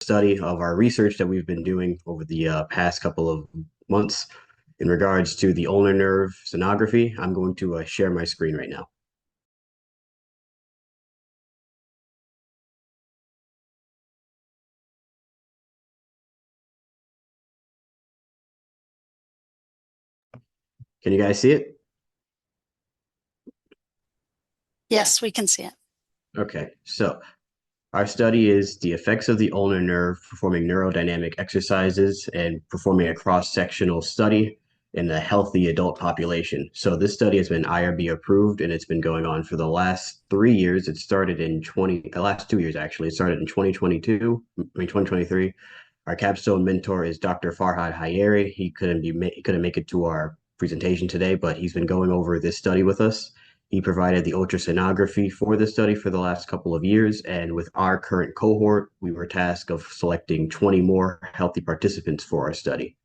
study of our research that we've been doing over the past couple of months in regards to the ulnar nerve sonography. I'm going to share my screen right now. Can you guys see it? Yes, we can see it. Okay, so our study is the effects of the ulnar nerve performing neurodynamic exercises and performing a cross-sectional study in a healthy adult population. So this study has been IRB approved and it's been going on for the last 3 years. It started in the last 2 years actually. It started in 2022, 2023. Our capstone mentor is Dr. Farhad Hayeri. He couldn't make it to our presentation today, but he's been going over this study with us. He provided the ultrasonography for the study for the last couple of years, and with our current cohort, we were tasked of selecting 20 more healthy participants for our study.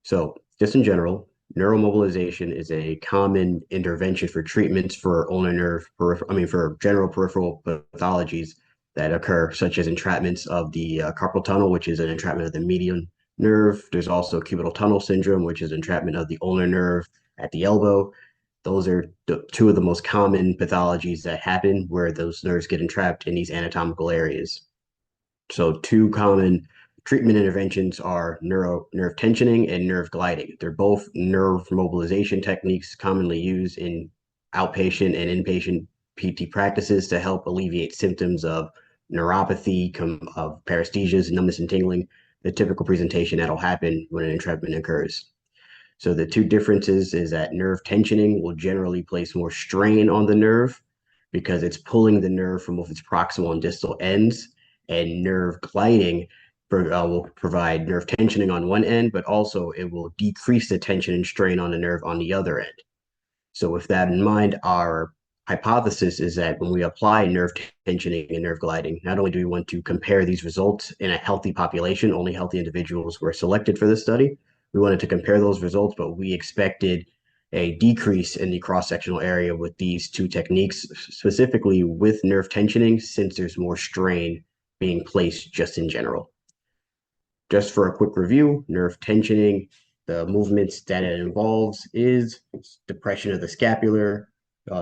So, just in general, neuromobilization is a common intervention for treatments for ulnar nerve, for general peripheral pathologies that occur, such as entrapments of the carpal tunnel, which is an entrapment of the median nerve. There's also cubital tunnel syndrome, which is entrapment of the ulnar nerve at the elbow. Those are two of the most common pathologies that happen where those nerves get entrapped in these anatomical areas. So, two common treatment interventions are nerve tensioning and nerve gliding. They're both nerve mobilization techniques commonly used in outpatient and inpatient PT practices to help alleviate symptoms of neuropathy, of paresthesias, numbness, and tingling, the typical presentation that'll happen when an entrapment occurs. So the two differences is that nerve tensioning will generally place more strain on the nerve because it's pulling the nerve from both its proximal and distal ends, and nerve gliding will provide nerve tensioning on one end, but also it will decrease the tension and strain on the nerve on the other end. So with that in mind, our hypothesis is that when we apply nerve tensioning and nerve gliding, not only do we want to compare these results in a healthy population, only healthy individuals were selected for this study. We wanted to compare those results, but we expected a decrease in the cross-sectional area with these two techniques, specifically with nerve tensioning, since there's more strain being placed just in general. Just for a quick review, nerve tensioning, the movements that it involves is depression of the scapular,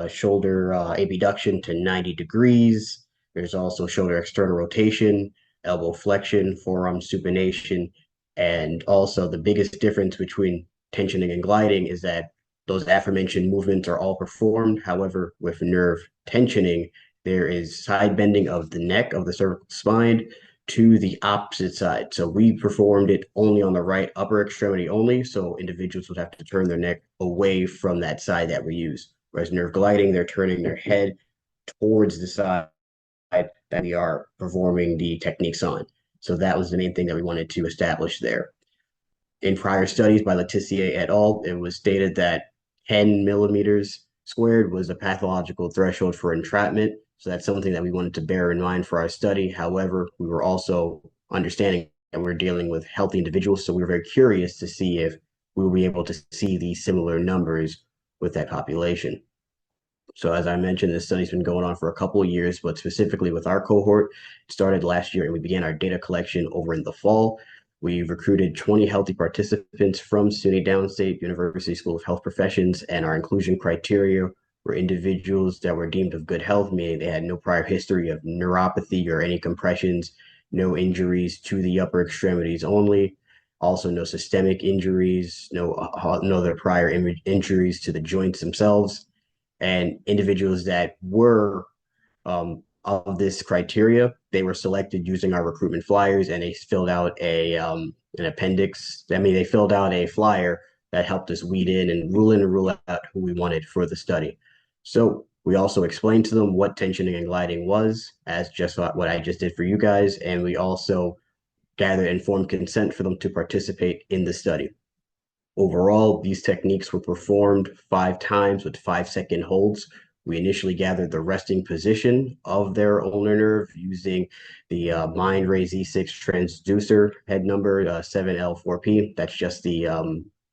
shoulder abduction to 90 degrees. There's also shoulder external rotation, elbow flexion, forearm supination, and also the biggest difference between tensioning and gliding is that those aforementioned movements are all performed. However, with nerve tensioning, there is side bending of the neck of the cervical spine to the opposite side. So we performed it only on the right upper extremity only. So individuals would have to turn their neck away from that side that we use. Whereas nerve gliding, they're turning their head towards the side that we are performing the techniques on. So that was the main thing that we wanted to establish there. In prior studies by Letitia et al., it was stated that 10 millimeters squared was a pathological threshold for entrapment. So that's something that we wanted to bear in mind for our study. However, we were also understanding that we're dealing with healthy individuals. So we were very curious to see if we will be able to see these similar numbers with that population. So as I mentioned, this study's been going on for a couple of years, but specifically with our cohort, it started last year and we began our data collection over in the fall. We recruited 20 healthy participants from SUNY Downstate University School of Health Professions, and our inclusion criteria were individuals that were deemed of good health, meaning they had no prior history of neuropathy or any compressions, no injuries to the upper extremities only, also no systemic injuries, no other prior injuries to the joints themselves, and individuals that were of this criteria, they were selected using our recruitment flyers, and they filled out an appendix. I mean, they filled out a flyer that helped us weed in and rule out who we wanted for the study. So we also explained to them what tensioning and gliding was, as just what I just did for you guys, and we also gathered informed consent for them to participate in the study. Overall, these techniques were performed 5 times with 5-second holds. We initially gathered the resting position of their ulnar nerve using the Mindray Z6 transducer head number 7L4P. That's just the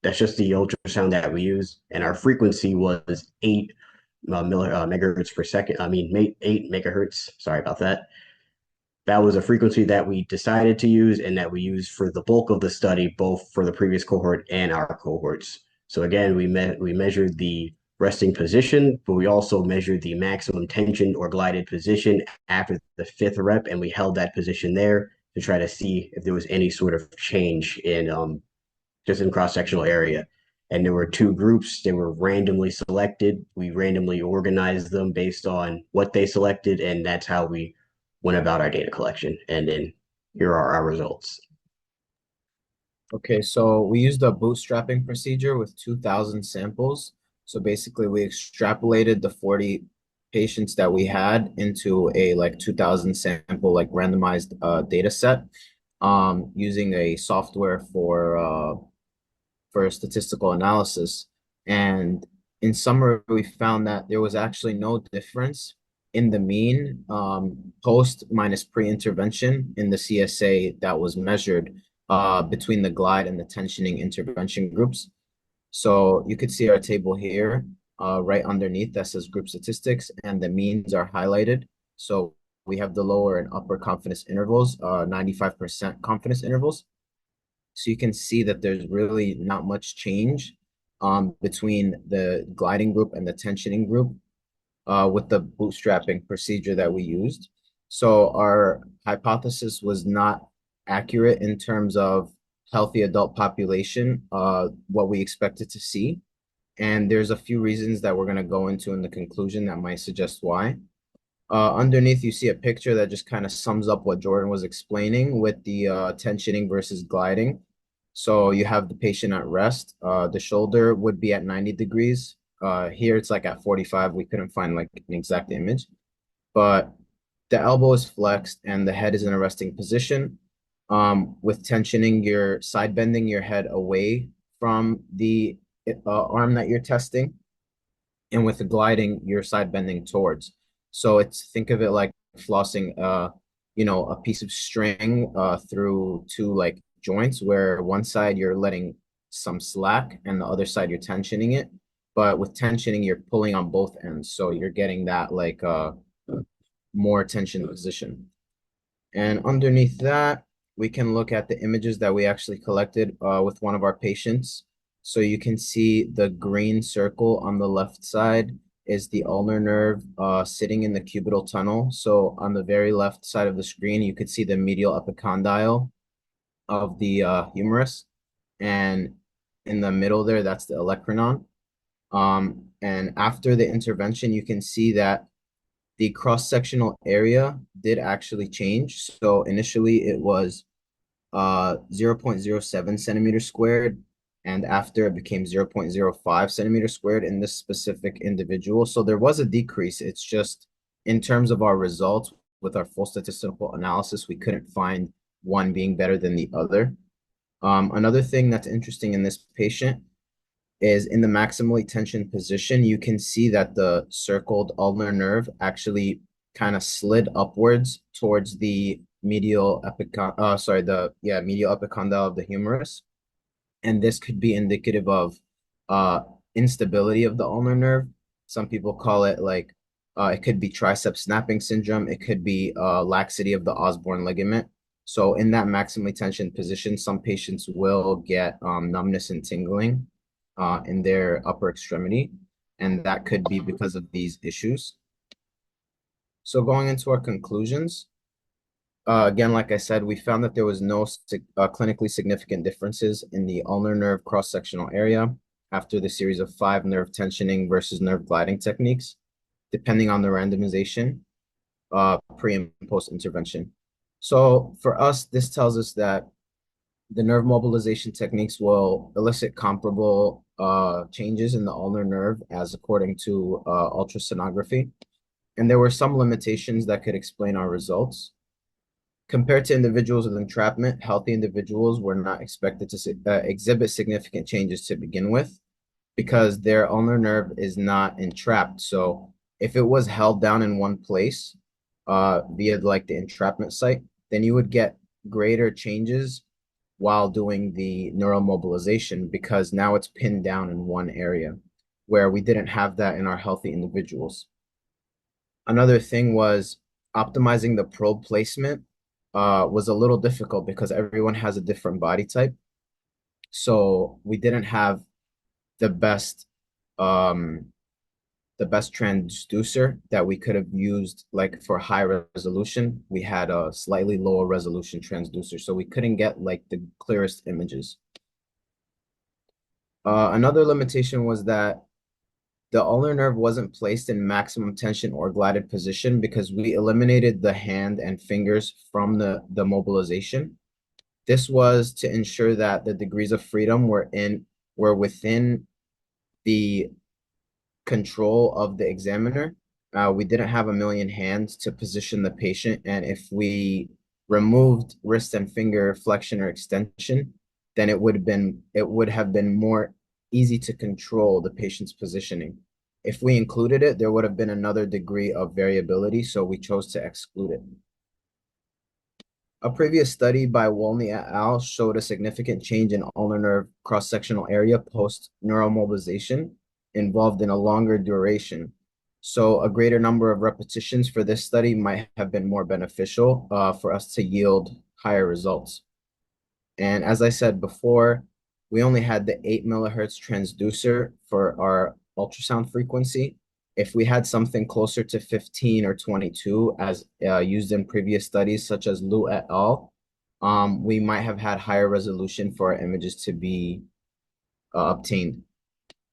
ultrasound that we use, and our frequency was 8 megahertz per second. I mean, 8 megahertz. Sorry about that. that was a frequency that we decided to use and that we used for the bulk of the study, both for the previous cohort and our cohorts. So again, we measured the resting position, but we also measured the maximum tension or glided position after the fifth rep, and we held that position there to try to see if there was any sort of change in just in cross-sectional area. And there were two groups. They were randomly selected. We randomly organized them based on what they selected, and that's how we went about our data collection. And then here are our results. Okay, so we used a bootstrapping procedure with 2,000 samples. So basically, we extrapolated the 40 patients that we had into a like 2,000 sample like randomized data set using a software for statistical analysis. And in summary, we found that there was actually no difference in the mean post minus pre-intervention in the CSA that was measured between the glide and the tensioning intervention groups. So you could see our table here right underneath that says group statistics, and the means are highlighted. So we have the lower and upper confidence intervals, 95% confidence intervals. So you can see that there's really not much change between the gliding group and the tensioning group with the bootstrapping procedure that we used. So our hypothesis was not accurate in terms of healthy adult population, what we expected to see. And there's a few reasons that we're going to go into in the conclusion that might suggest why. Underneath, you see a picture that just kind of sums up what Jordan was explaining with the tensioning versus gliding. So you have the patient at rest. The shoulder would be at 90 degrees. Here it's like at 45. We couldn't find like an exact image, but the elbow is flexed and the head is in a resting position. With tensioning, you're side bending your head away from the arm that you're testing. And with the gliding, you're side bending towards. So think of it like flossing, a piece of string through two like joints where one side you're letting some slack and the other side you're tensioning it. But with tensioning, you're pulling on both ends. So you're getting that like more tension position. And underneath that, we can look at the images that we actually collected with one of our patients. So you can see the green circle on the left side is the ulnar nerve sitting in the cubital tunnel. So on the very left side of the screen, you could see the medial epicondyle of the humerus. And in the middle there, that's the olecranon. And after the intervention, you can see that the cross-sectional area did actually change. So initially it was 0.07 centimeters squared, and after it became 0.05 centimeters squared in this specific individual. So there was a decrease. It's just in terms of our results with our full statistical analysis, we couldn't find one being better than the other. Another thing that's interesting in this patient is in the maximally tensioned position, you can see that the circled ulnar nerve actually kind of slid upwards towards the medial medial epicondyle of the humerus. And this could be indicative of instability of the ulnar nerve. Some people call it like it could be tricep snapping syndrome. It could be laxity of the Osborne ligament. So in that maximally tensioned position, some patients will get numbness and tingling in their upper extremity, and that could be because of these issues. So going into our conclusions, again, like I said, we found that there was no clinically significant differences in the ulnar nerve cross-sectional area after the series of 5 nerve tensioning versus nerve gliding techniques, depending on the randomization, pre and post intervention. So for us, this tells us that the nerve mobilization techniques will elicit comparable changes in the ulnar nerve as according to ultrasonography. And there were some limitations that could explain our results. Compared to individuals with entrapment, healthy individuals were not expected to exhibit significant changes to begin with because their ulnar nerve is not entrapped. So if it was held down in one place via like the entrapment site, then you would get greater changes while doing the neuromobilization because now it's pinned down in one area where we didn't have that in our healthy individuals. Another thing was optimizing the probe placement was a little difficult because everyone has a different body type. So we didn't have the best um the best transducer that we could have used like for high resolution. We had a slightly lower resolution transducer, so we couldn't get like the clearest images. Another limitation was that the ulnar nerve wasn't placed in maximum tension or glided position because we eliminated the hand and fingers from the mobilization. This was to ensure that the degrees of freedom were within the control of the examiner. We didn't have a million hands to position the patient, and if we removed wrist and finger flexion or extension, then it would have been more easy to control the patient's positioning. If we included it, there would have been another degree of variability, so we chose to exclude it. A previous study by Wolny et al. Showed a significant change in ulnar nerve cross-sectional area post-neuromobilization involved in a longer duration. So a greater number of repetitions for this study might have been more beneficial for us to yield higher results. And as I said before, we only had the 8 millihertz transducer for our ultrasound frequency. If we had something closer to 15 or 22 as used in previous studies, such as Liu et al., we might have had higher resolution for our images to be obtained.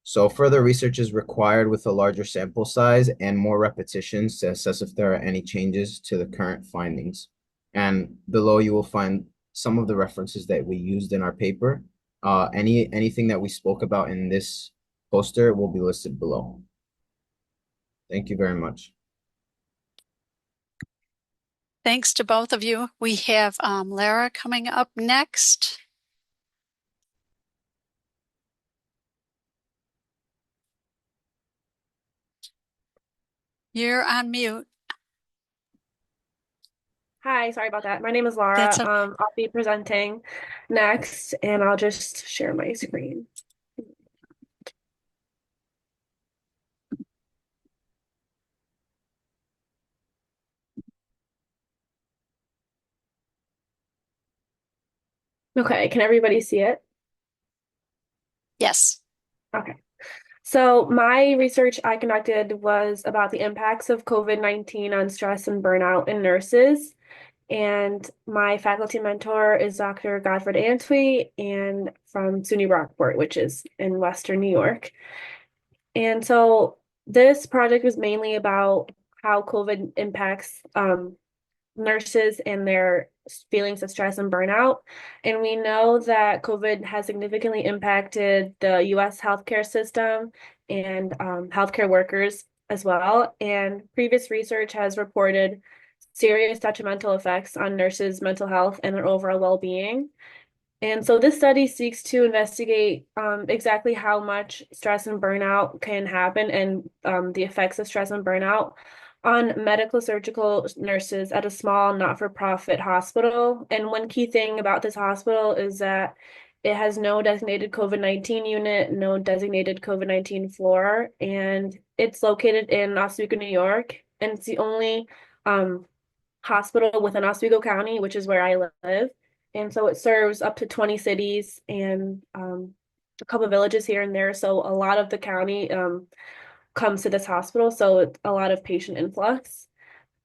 So further research is required with a larger sample size and more repetitions to assess if there are any changes to the current findings. And below you will find some of the references that we used in our paper. Anything that we spoke about in this poster will be listed below. Thank you very much. Thanks to both of you. We have Lara coming up next. You're on mute. Hi, sorry about that. My name is Laura. That's okay. I'll be presenting next, and I'll just share my screen. Okay, can everybody see it? Yes. Okay. So my research I conducted was about the impacts of COVID-19 on stress and burnout in nurses. And my faculty mentor is Dr. Godfred Antwi and from SUNY Rockport, which is in Western New York. And so this project was mainly about how COVID impacts nurses and their feelings of stress and burnout. And we know that COVID has significantly impacted the US healthcare system and healthcare workers as well. And previous research has reported serious detrimental effects on nurses' mental health and their overall well-being. And so this study seeks to investigate exactly how much stress and burnout can happen and the effects of stress and burnout on medical surgical nurses at a small not-for-profit hospital. And one key thing about this hospital is that it has no designated COVID-19 unit, no designated COVID-19 floor, and it's located in Oswego, New York. And it's the only hospital within Oswego County, which is where I live. And so it serves up to 20 cities and a couple of villages here and there. So a lot of the county comes to this hospital. So it's a lot of patient influx.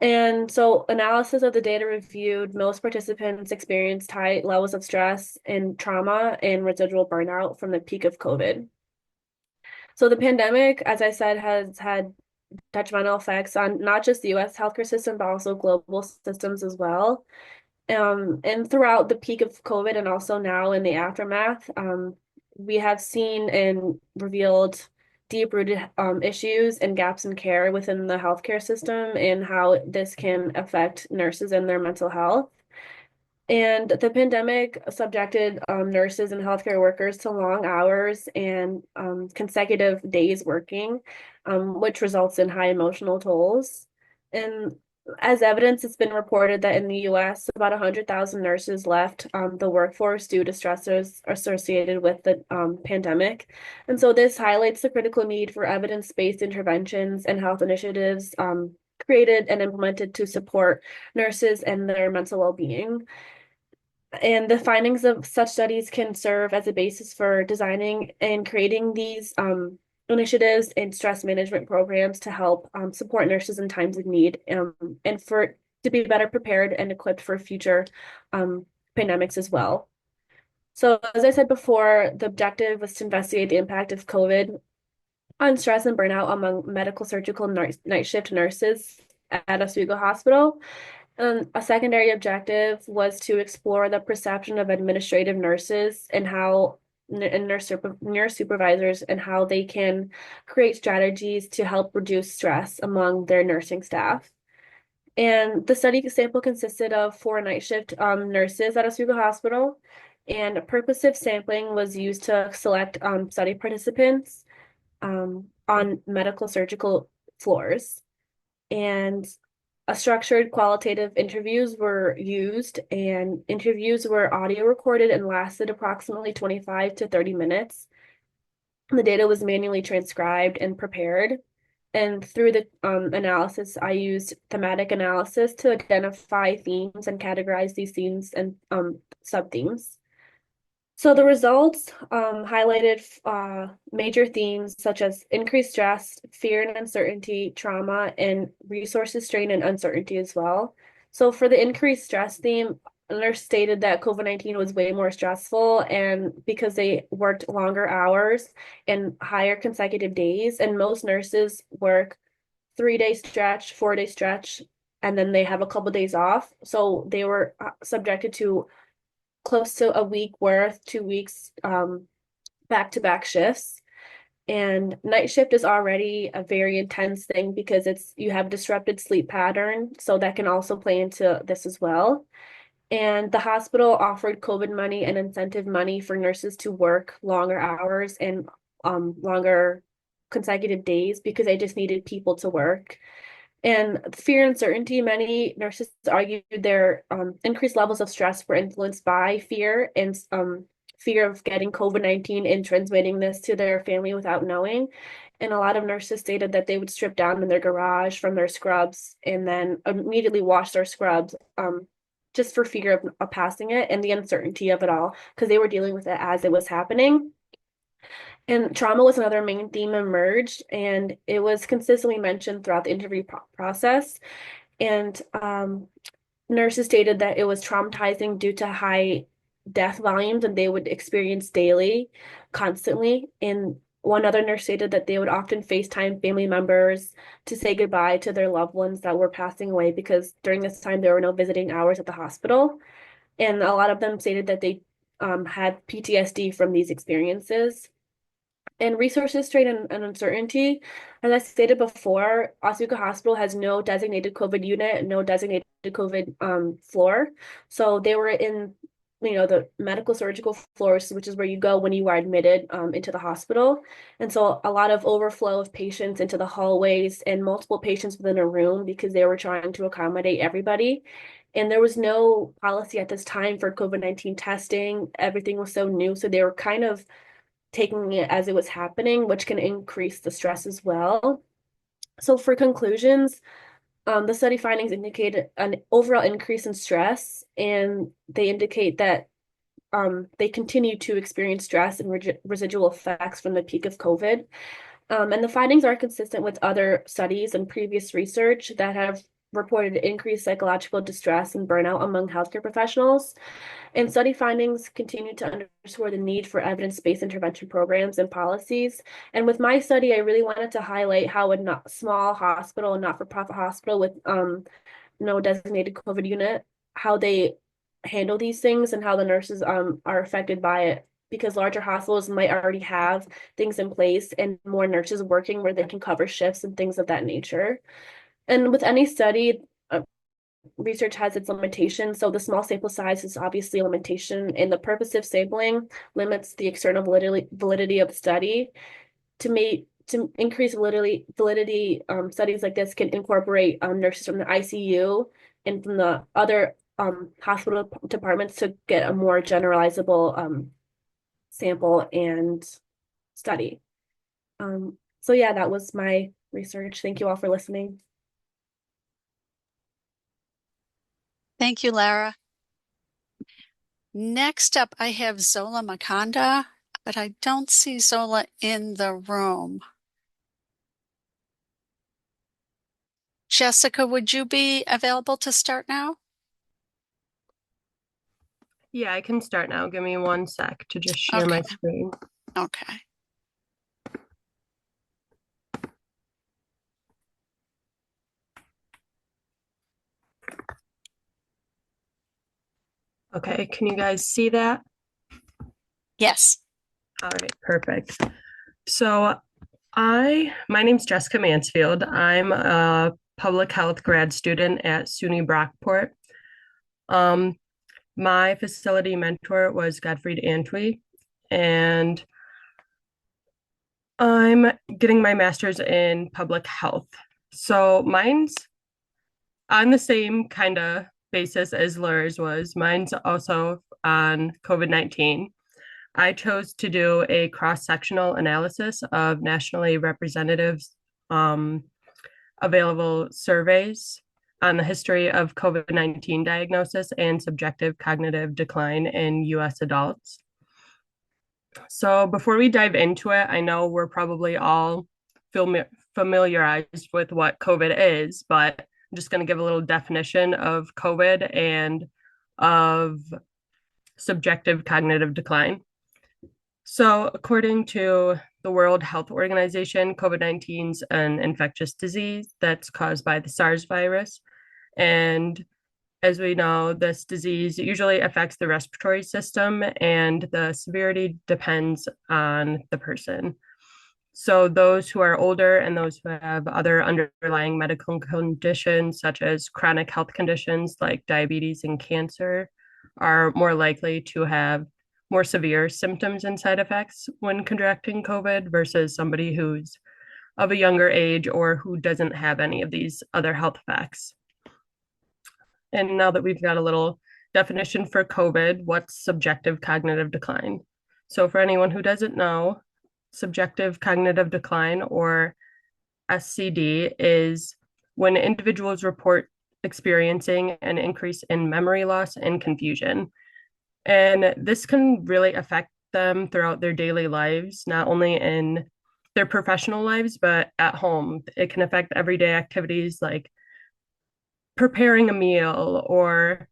And so analysis of the data reviewed, most participants experienced high levels of stress and trauma and residual burnout from the peak of COVID. So the pandemic, as I said, has had detrimental effects on not just the US healthcare system, but also global systems as well. And throughout the peak of COVID and also now in the aftermath, we have seen and revealed deep-rooted issues and gaps in care within the healthcare system and how this can affect nurses and their mental health. And the pandemic subjected nurses and healthcare workers to long hours and consecutive days working, which results in high emotional tolls. And as evidence, it's been reported that in the US, about 100,000 nurses left the workforce due to stressors associated with the pandemic. And so this highlights the critical need for evidence-based interventions and health initiatives created and implemented to support nurses and their mental well-being. And the findings of such studies can serve as a basis for designing and creating these initiatives and stress management programs to help support nurses in times of need, and for to be better prepared and equipped for future pandemics as well. So, as I said before, the objective was to investigate the impact of COVID on stress and burnout among medical surgical night shift nurses at Oswego Hospital. A secondary objective was to explore the perception of administrative nurses and how and nurse supervisors and how they can create strategies to help reduce stress among their nursing staff. And the study sample consisted of 4 night shift nurses at Oswego Hospital, and purposive sampling was used to select study participants on medical surgical floors. And structured qualitative interviews were used, and interviews were audio recorded and lasted approximately 25 to 30 minutes. The data was manually transcribed and prepared. And through the analysis, I used thematic analysis to identify themes and categorize these themes and sub-themes. So the results highlighted major themes such as increased stress, fear and uncertainty, trauma, and resources strain and uncertainty as well. So for the increased stress theme, a nurse stated that COVID-19 was way more stressful, and because they worked longer hours and higher consecutive days, and most nurses work 3 day stretch, 4 day stretch, and then they have a couple days off. So they were subjected to close to a week worth, 2 weeks, back-to-back shifts. And night shift is already a very intense thing because you have disrupted sleep pattern, so that can also play into this as well. And the hospital offered COVID money and incentive money for nurses to work longer hours and longer consecutive days because they just needed people to work. And fear and uncertainty, many nurses argued their increased levels of stress were influenced by fear and fear of getting COVID-19 and transmitting this to their family without knowing. And a lot of nurses stated that they would strip down in their garage from their scrubs and then immediately wash their scrubs just for fear of passing it and the uncertainty of it all because they were dealing with it as it was happening. And trauma was another main theme emerged, and it was consistently mentioned throughout the interview process. And nurses stated that it was traumatizing due to high death volumes and they would experience daily, constantly. And one other nurse stated that they would often FaceTime family members to say goodbye to their loved ones that were passing away because during this time there were no visiting hours at the hospital. And a lot of them stated that they had PTSD from these experiences. And resources strain and uncertainty. As I stated before, Oswego Hospital has no designated COVID unit, no designated COVID floor. So they were in, the medical surgical floors, which is where you go when you are admitted into the hospital. And so a lot of overflow of patients into the hallways and multiple patients within a room because they were trying to accommodate everybody. And there was no policy at this time for COVID-19 testing. Everything was so new. So they were kind of taking it as it was happening, which can increase the stress as well. So for conclusions, the study findings indicate an overall increase in stress, and they indicate that they continue to experience stress and residual effects from the peak of COVID. And the findings are consistent with other studies and previous research that have reported increased psychological distress and burnout among healthcare professionals. And study findings continue to underscore the need for evidence-based intervention programs and policies. And with my study, I really wanted to highlight how a small hospital, a not-for-profit hospital with no designated COVID unit, how they handle these things and how the nurses are affected by it. Because larger hospitals might already have things in place and more nurses working where they can cover shifts and things of that nature. And with any study, research has its limitations. So the small sample size is obviously a limitation, and the purposive sampling limits the external validity of the study. To increase validity, studies like this can incorporate nurses from the ICU and from the other hospital departments to get a more generalizable sample and study. So yeah, that was my research. Thank you all for listening. Thank you, Lara. Next up, I have Zola Makanda, but I don't see Zola in the room. Jessica, would you be available to start now? Yeah, I can start now. Give me 1 sec to just share my Okay. screen. Okay. Okay, can you guys see that? Yes. All right, perfect. So my name's Jessica Mansfield. I'm a public health grad student at SUNY Brockport. My facility mentor was Gottfried Antwi, and I'm getting my master's in public health. So mine's on the same kind of basis as Lara's was. Mine's also on COVID-19. I chose to do a cross-sectional analysis of nationally representative available surveys on the history of COVID-19 diagnosis and subjective cognitive decline in US adults. So before we dive into it, I know we're probably all familiarized with what COVID is, but I'm just going to give a little definition of COVID and of subjective cognitive decline. So, according to the World Health Organization, COVID-19 is an infectious disease that's caused by the SARS virus. And as we know, this disease usually affects the respiratory system, and the severity depends on the person. So, those who are older and those who have other underlying medical conditions, such as chronic health conditions like diabetes and cancer, are more likely to have more severe symptoms and side effects when contracting COVID versus somebody who's of a younger age or who doesn't have any of these other health effects. And now that we've got a little definition for COVID, what's subjective cognitive decline? So, for anyone who doesn't know, subjective cognitive decline, or SCD, is when individuals report experiencing an increase in memory loss and confusion. And this can really affect them throughout their daily lives, not only in their professional lives, but at home. It can affect everyday activities like preparing a meal or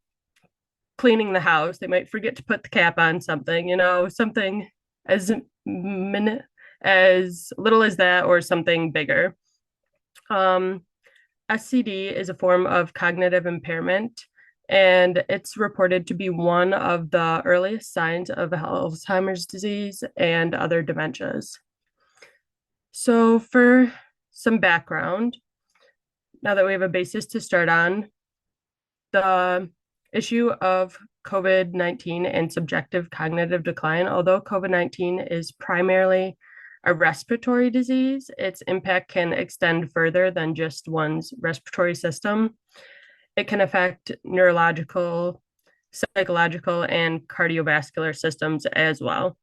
cleaning the house. They might forget to put the cap on something, something as as little as that or something bigger. SCD is a form of cognitive impairment, and it's reported to be one of the earliest signs of Alzheimer's disease and other dementias. So, for some background, now that we have a basis to start on, the issue of COVID-19 and subjective cognitive decline, although COVID-19 is primarily a respiratory disease, its impact can extend further than just one's respiratory system. It can affect neurological, psychological, and cardiovascular systems as well.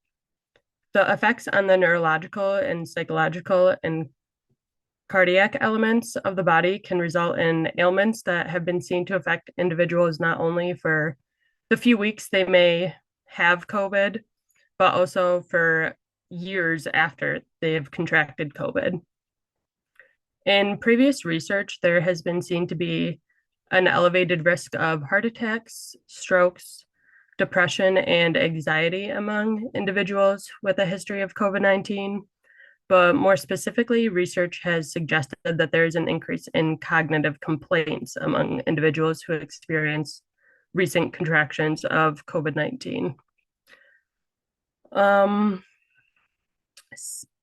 The effects on the neurological and psychological and cardiac elements of the body can result in ailments that have been seen to affect individuals not only for the few weeks they may have COVID, but also for years after they have contracted COVID. In previous research, there has been seen to be an elevated risk of heart attacks, strokes, depression, and anxiety among individuals with a history of COVID-19. But more specifically, research has suggested that there is an increase in cognitive complaints among individuals who experience recent contractions of COVID-19.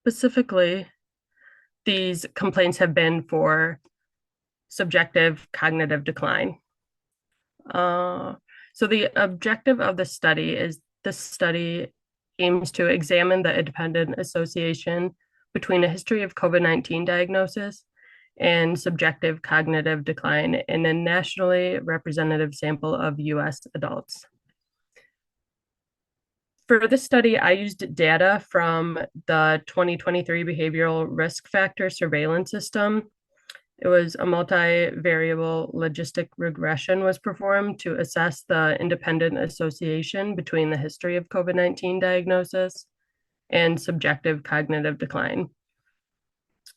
Specifically, these complaints have been for subjective cognitive decline. So the objective of the study is this study aims to examine the independent association between a history of COVID-19 diagnosis and subjective cognitive decline in a nationally representative sample of US adults. For this study, I used data from the 2023 Behavioral Risk Factor Surveillance System. It was a multivariable logistic regression was performed to assess the independent association between the history of COVID-19 diagnosis and subjective cognitive decline.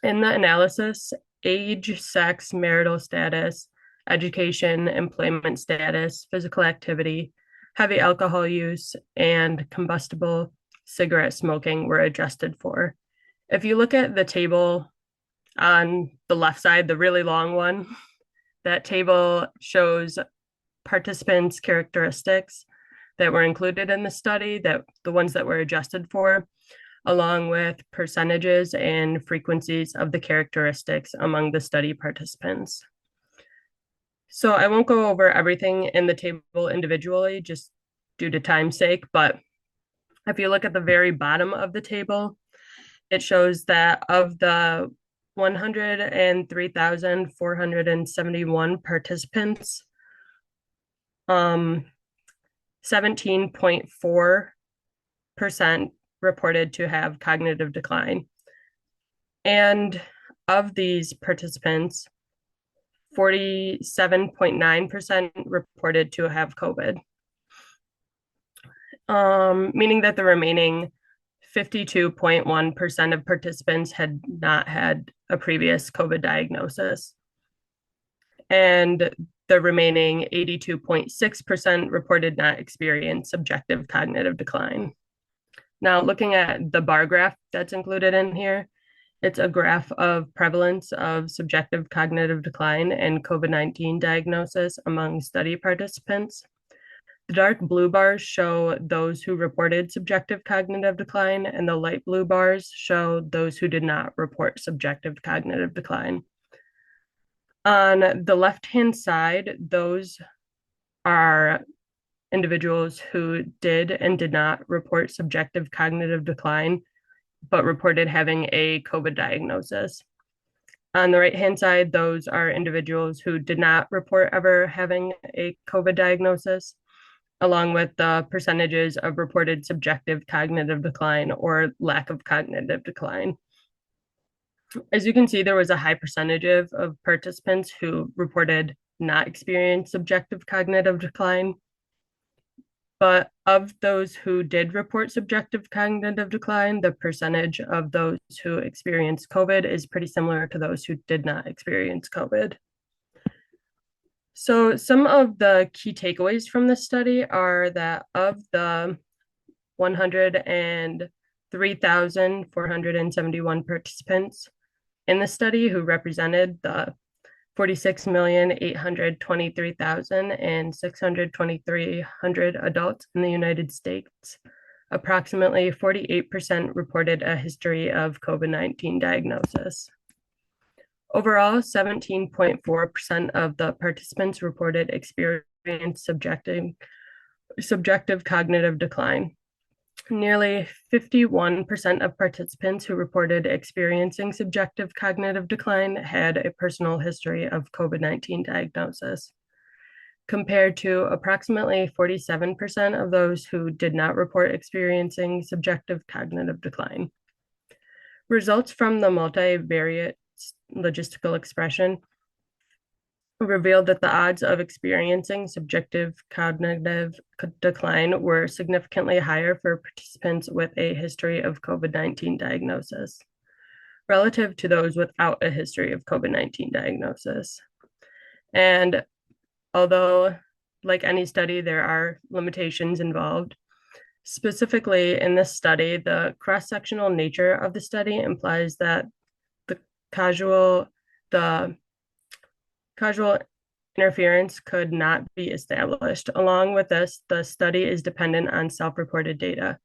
In the analysis, age, sex, marital status, education, employment status, physical activity, heavy alcohol use, and combustible cigarette smoking were adjusted for. If you look at the table on the left side, the really long one, that table shows participants' characteristics that were included in the study, that the ones that were adjusted for, along with percentages and frequencies of the characteristics among the study participants. So I won't go over everything in the table individually, just due to time's sake, but if you look at the very bottom of the table, it shows that of the 103,471 participants, 17.4% reported to have cognitive decline. And of these participants, 47.9% reported to have COVID, meaning that the remaining 52.1% of participants had not had a previous COVID diagnosis. And the remaining 82.6% reported not experience subjective cognitive decline. Now, looking at the bar graph that's included in here, it's a graph of prevalence of subjective cognitive decline and COVID-19 diagnosis among study participants. The dark blue bars show those who reported subjective cognitive decline, and the light blue bars show those who did not report subjective cognitive decline. On the left-hand side, those are individuals who did and did not report subjective cognitive decline, but reported having a COVID diagnosis. On the right-hand side, those are individuals who did not report ever having a COVID diagnosis, along with the percentages of reported subjective cognitive decline or lack of cognitive decline. As you can see, there was a high percentage of participants who reported not experiencing subjective cognitive decline. But of those who did report subjective cognitive decline, the percentage of those who experienced COVID is pretty similar to those who did not experience COVID. So some of the key takeaways from this study are that of the 103,471 participants in the study who represented the 46,823,623 adults in the United States, approximately 48% reported a history of COVID-19 diagnosis. Overall, 17.4% of the participants reported experienced subjective cognitive decline. Nearly 51% of participants who reported experiencing subjective cognitive decline had a personal history of COVID-19 diagnosis, compared to approximately 47% of those who did not report experiencing subjective cognitive decline. Results from the multivariate logistical expression revealed that the odds of experiencing subjective cognitive decline were significantly higher for participants with a history of COVID-19 diagnosis relative to those without a history of COVID-19 diagnosis. And although, like any study, there are limitations involved, specifically in this study, the cross-sectional nature of the study implies that the causal interference could not be established. Along with this, the study is dependent on self-reported data,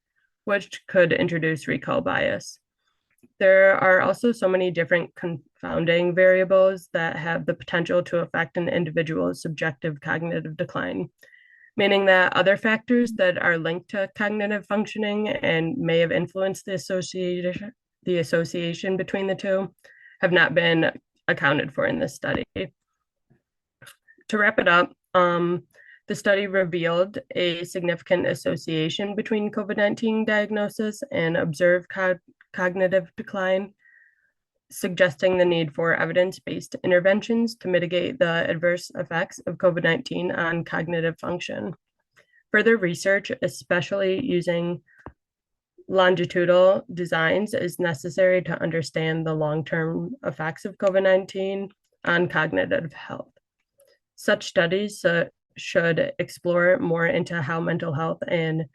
which could introduce recall bias. There are also so many different confounding variables that have the potential to affect an individual's subjective cognitive decline, meaning that other factors that are linked to cognitive functioning and may have influenced the association between the two have not been accounted for in this study. To wrap it up, the study revealed a significant association between COVID-19 diagnosis and observed cognitive decline. suggesting the need for evidence-based interventions to mitigate the adverse effects of COVID-19 on cognitive function. Further research, especially using longitudinal designs, is necessary to understand the long-term effects of COVID-19 on cognitive health. Such studies should explore more into how mental health and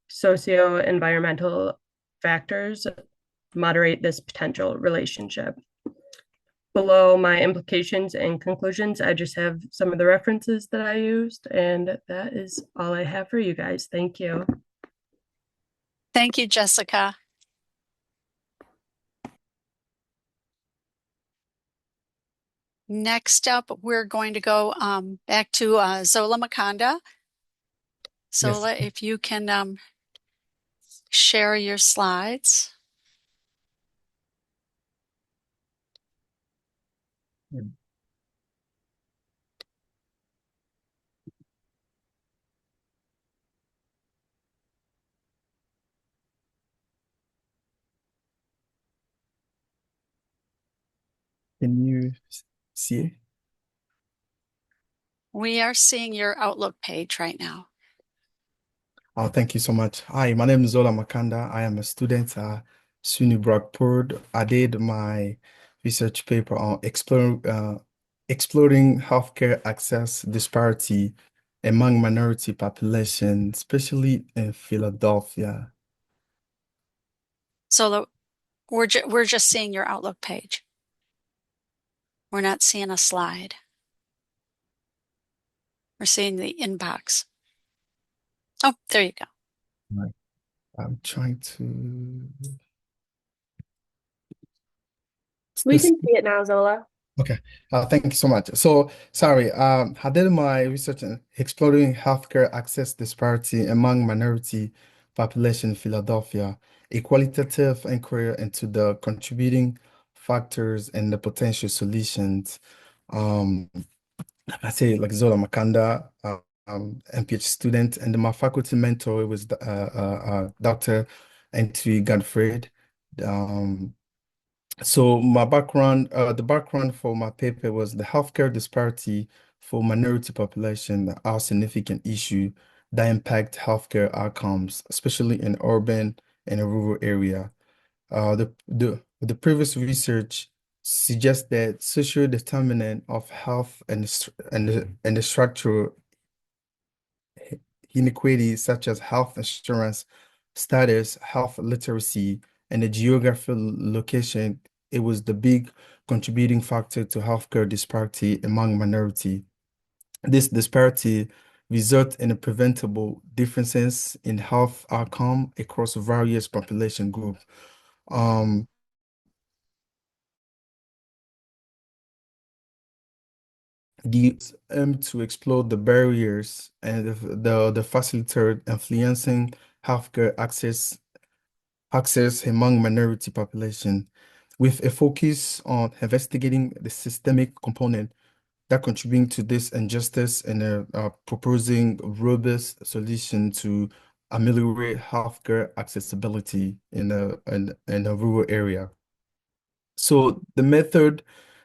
socio-environmental factors moderate this potential relationship. Below my implications and conclusions, I just have some of the references that I used, and that is all I have for you guys. Thank you. Thank you, Jessica. Next up, we're going to go back to Zola Makanda. Zola, if you can share your slides. Can you see it? We are seeing your Outlook page right now. Oh, thank you so much. Hi, my name is Zola Makanda. I am a student at SUNY Brockport. I did my research paper on exploring healthcare access disparity among minority population, especially in Philadelphia. Zola, we're just seeing your Outlook page. We're not seeing a slide. We're seeing the inbox. Oh, there you go. Right. I'm trying to. We can see it now, Zola. Okay, thank you so much. So, sorry, I did my research in exploring healthcare access disparity among minority population in Philadelphia, a qualitative inquiry into the contributing factors and the potential solutions. Like I say, like Zola Makanda, MPH student, and my faculty mentor was Dr. Antwi Godfred. So my background, the background for my paper was the healthcare disparity for minority population are significant issue that impact healthcare outcomes, especially in urban and rural area. The previous research suggests that social determinant of health and the structural inequities such as health insurance status, health literacy, and the geographical location, it was the big contributing factor to healthcare disparity among minority. This disparity result in a preventable differences in health outcome across various population groups. The aim to explore the barriers and the facilitator influencing healthcare access among minority population, with a focus on investigating the systemic component that contribute to this injustice and proposing robust solution to ameliorate healthcare accessibility in a rural area. So the method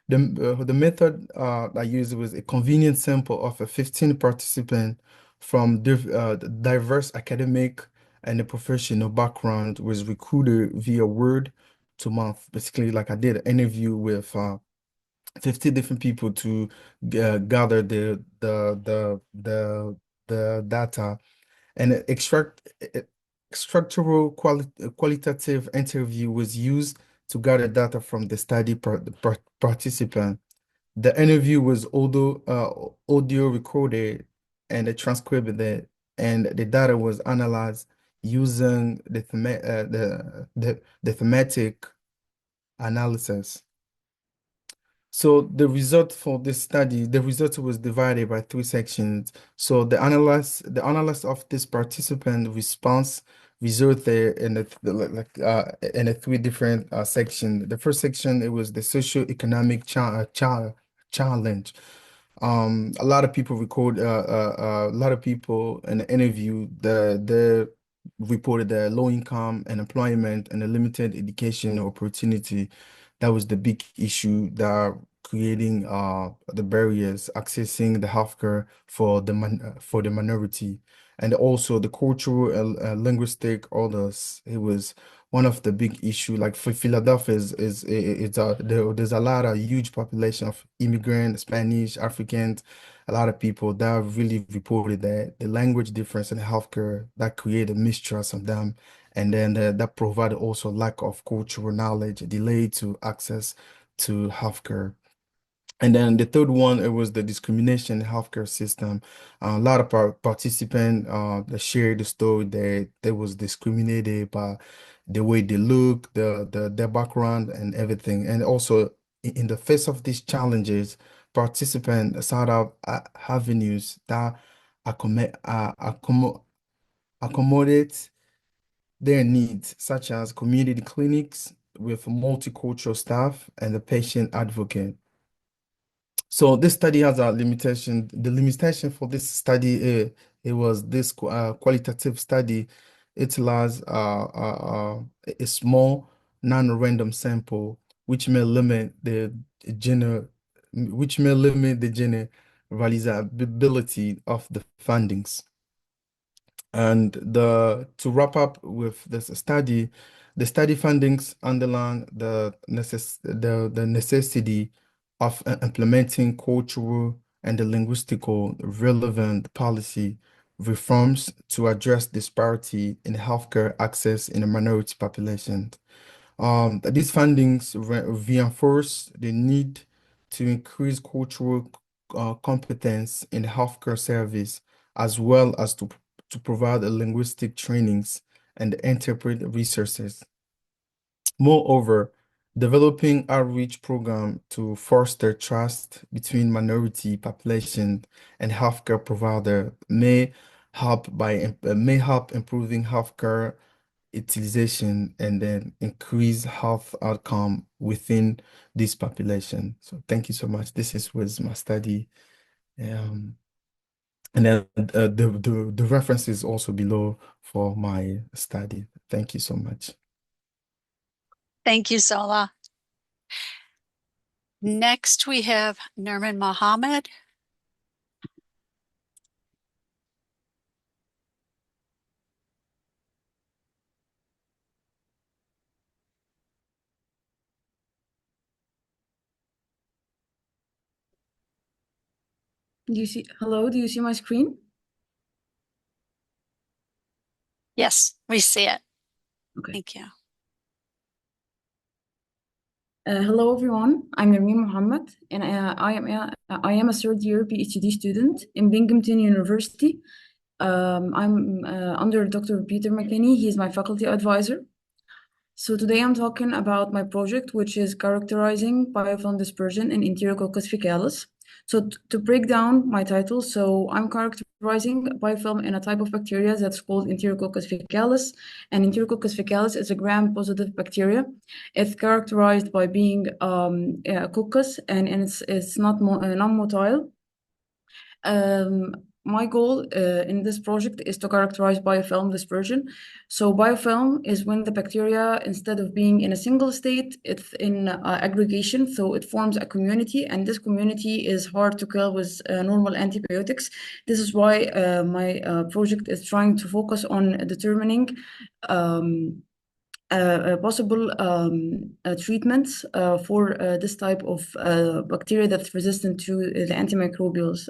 I used was a convenient sample of a 15 participant from diverse academic and a professional background was recruited via word to mouth. Basically, like I did an interview with 50 different people to gather the data and structural qualitative interview was used to gather data from the study participant. The interview was audio recorded and transcribed, and the data was analyzed using the thematic analysis. So the result for this study, the result was divided by 3 sections. So the analysis of this participant response resulted in a 3 different sections. The first section, it was the socio-economic challenge. A lot of people a lot of people in the interview the reported the low income and employment and a limited education opportunity. that was the big issue that creating the barriers accessing the healthcare for for the minority, and also the cultural and linguistic orders. It was one of the big issue. Like for Philadelphia there's a lot of huge population of immigrant Spanish, Africans, a lot of people that really reported that the language difference in healthcare that created mistrust of them, and then that provided also lack of cultural knowledge, delay to access to healthcare. And then the third one, it was the discrimination in healthcare system. A lot of participants that shared the story that they was discriminated by the way they look, their background and everything. And also in the face of these challenges, participants sought out avenues that accommodate their needs, such as community clinics with multicultural staff and a patient advocate. So this study has a limitation. The limitation for this study, it was this qualitative study. It allows a small non-random sample, which may limit the generalizability of the findings. And to wrap up with this study, the study findings underline the necessity of implementing cultural and the linguistical relevant policy reforms to address disparity in healthcare access in a minority population. These findings reinforce the need to increase cultural competence in the healthcare service, as well as to provide linguistic trainings and interpret resources. Moreover, developing outreach program to foster trust between minority population and healthcare provider may help improving healthcare utilization and then increase health outcome within this population. So thank you so much. This was my study. And then the reference is also below for my study. Thank you so much. Thank you, Zola. Next, we have Nurman Mohammed. Hello, do you see my screen? Yes, we see it. Okay. Thank you. Hello, everyone. I'm Nermeen Mohammed, and I am a third-year PhD student in Binghamton University. I'm under Dr. Peter McKinney. He's my faculty advisor. So today I'm talking about my project, which is characterizing biofilm dispersion in Enterococcus faecalis. So to break down my title, so I'm characterizing biofilm in a type of bacteria that's called Enterococcus faecalis, and Enterococcus faecalis is a gram-positive bacteria. It's characterized by being a coccus, and it's not non-motile. My goal in this project is to characterize biofilm dispersion. So biofilm is when the bacteria, instead of being in a single state, it's in aggregation. So it forms a community, and this community is hard to kill with normal antibiotics. This is why my project is trying to focus on determining possible treatments for this type of bacteria that's resistant to the antimicrobials,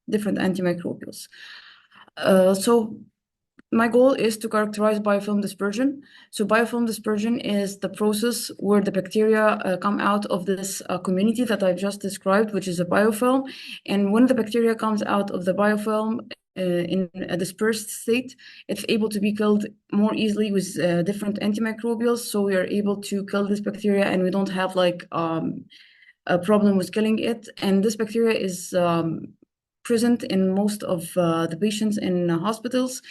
different antimicrobials. So my goal is to characterize biofilm dispersion. So biofilm dispersion is the process where the bacteria come out of this community that I've just described, which is a biofilm. And when the bacteria comes out of the biofilm, in a dispersed state, it's able to be killed more easily with different antimicrobials. So we are able to kill this bacteria, and we don't have like a problem with killing it. And this bacteria is present in most of the patients in hospitals,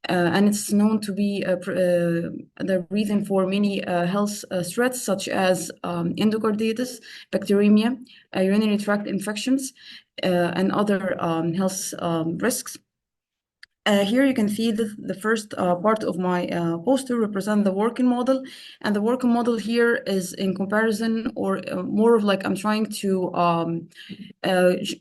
and it's known to be the reason for many health threats, such as endocarditis, bacteremia, urinary tract infections, and other health risks. Here you can see the first part of my poster represent the working model, and the working model here is in comparison, or more of like I'm trying to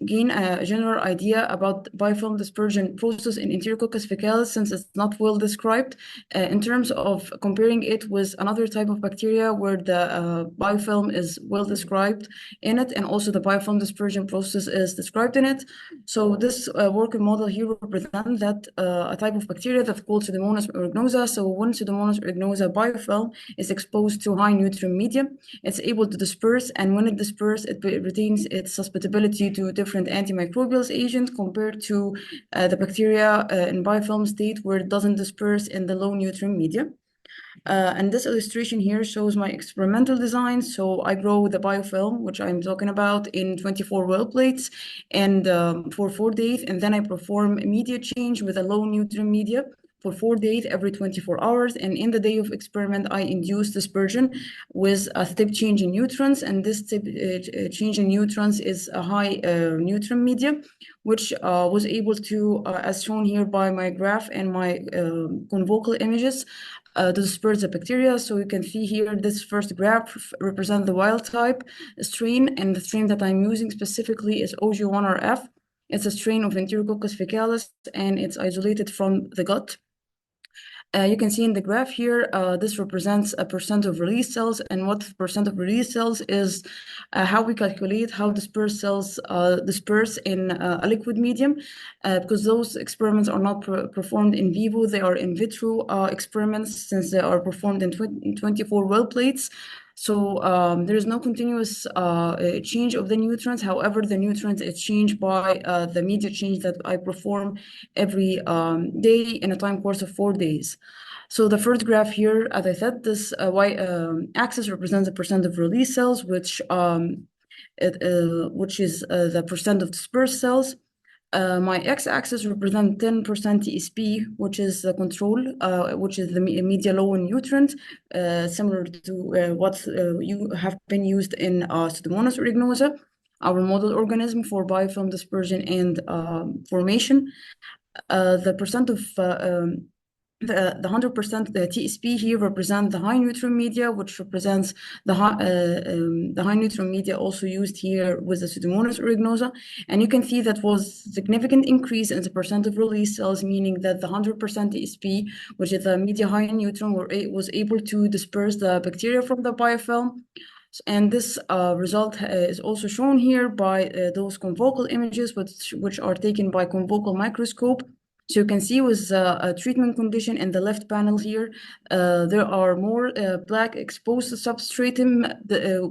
gain a general idea about biofilm dispersion process in Enterococcus faecalis, since it's not well described, in terms of comparing it with another type of bacteria where the biofilm is well described in it, and also the biofilm dispersion process is described in it. So this working model here represents that a type of bacteria that's called Pseudomonas aeruginosa. So when Pseudomonas aeruginosa biofilm is exposed to high nutrient media, it's able to disperse, and when it disperses, it retains its susceptibility to different antimicrobial agents compared to the bacteria in biofilm state where it doesn't disperse in the low nutrient media. And this illustration here shows my experimental design. So I grow the biofilm, which I'm talking about, in 24 well plates and for 4 days. And then I perform media change with a low nutrient media for 4 days every 24 hours. And in the day of experiment, I induce dispersion with a step change in nutrients. And this step change in nutrients is a high nutrient media, which was able to, as shown here by my graph and my convocal images, to disperse the bacteria. So you can see here, this first graph represents the wild type strain, and the strain that I'm using specifically is OG1RF. It's a strain of Enterococcus faecalis, and it's isolated from the gut. You can see in the graph here, this represents a percent of release cells, and what percent of release cells is how we calculate how dispersed cells disperse in a liquid medium, because those experiments are not performed in vivo, they are in vitro experiments, since they are performed in 24 well plates. So there is no continuous change of the nutrients. However, the nutrients is changed by the media change that I perform every day in a time course of 4 days. So the first graph here, as I said, this y-axis represents the percent of release cells, which is the percent of dispersed cells. My x-axis represents 10% TSP, which is the control, which is the media low in nutrient, similar to what you have been used in Pseudomonas aeruginosa, our model organism for biofilm dispersion and formation. The percent of the 100% TSP here represent the high nutrient media, which represents the high nutrient media also used here with the Pseudomonas aeruginosa. And you can see that was significant increase in the percent of release cells, meaning that the 100% TSP, which is the media high in nutrient, was able to disperse the bacteria from the biofilm. And this result is also shown here by those convocal images, which are taken by convocal microscope. So you can see with a treatment condition in the left panel here, there are more black exposed substratum,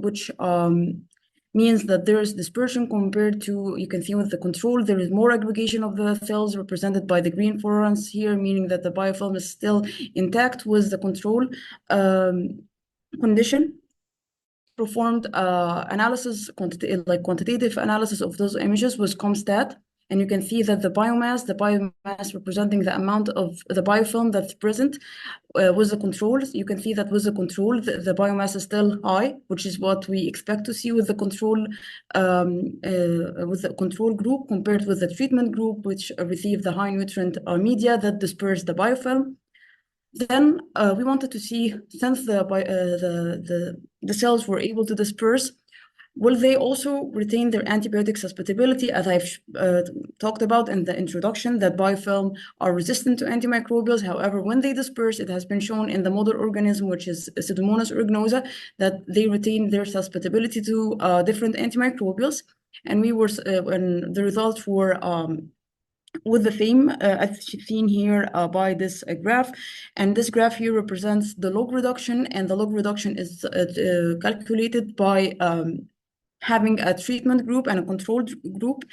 which means that there is dispersion compared to, you can see with the control, there is more aggregation of the cells represented by the green fluorescence here, meaning that the biofilm is still intact with the control condition. Performed analysis, quantitative analysis of those images with COMSTAT. And you can see that the biomass representing the amount of the biofilm that's present with the controls, you can see that with the control, the biomass is still high, which is what we expect to see with the control group compared with the treatment group, which received the high nutrient media that dispersed the biofilm. Then we wanted to see, since the cells were able to disperse, will they also retain their antibiotic susceptibility, as I've talked about in the introduction, that biofilm are resistant to antimicrobials. However, when they disperse, it has been shown in the model organism, which is Pseudomonas aeruginosa, that they retain their susceptibility to different antimicrobials. And we were, and the results were with the theme as seen here by this graph. And this graph here represents the log reduction, and the log reduction is calculated by having a treatment group and a control group,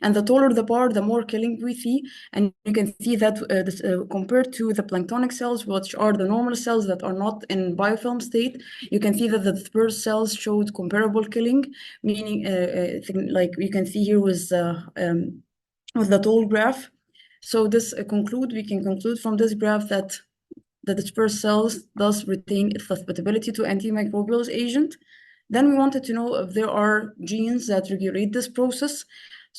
and the taller the bar, the more killing we see. And you can see that this, compared to the planktonic cells, which are the normal cells that are not in biofilm state, you can see that the dispersed cells showed comparable killing, meaning like you can see here with the tall graph. So this we can conclude from this graph that the dispersed cells thus retain its susceptibility to antimicrobial agent. Then we wanted to know if there are genes that regulate this process.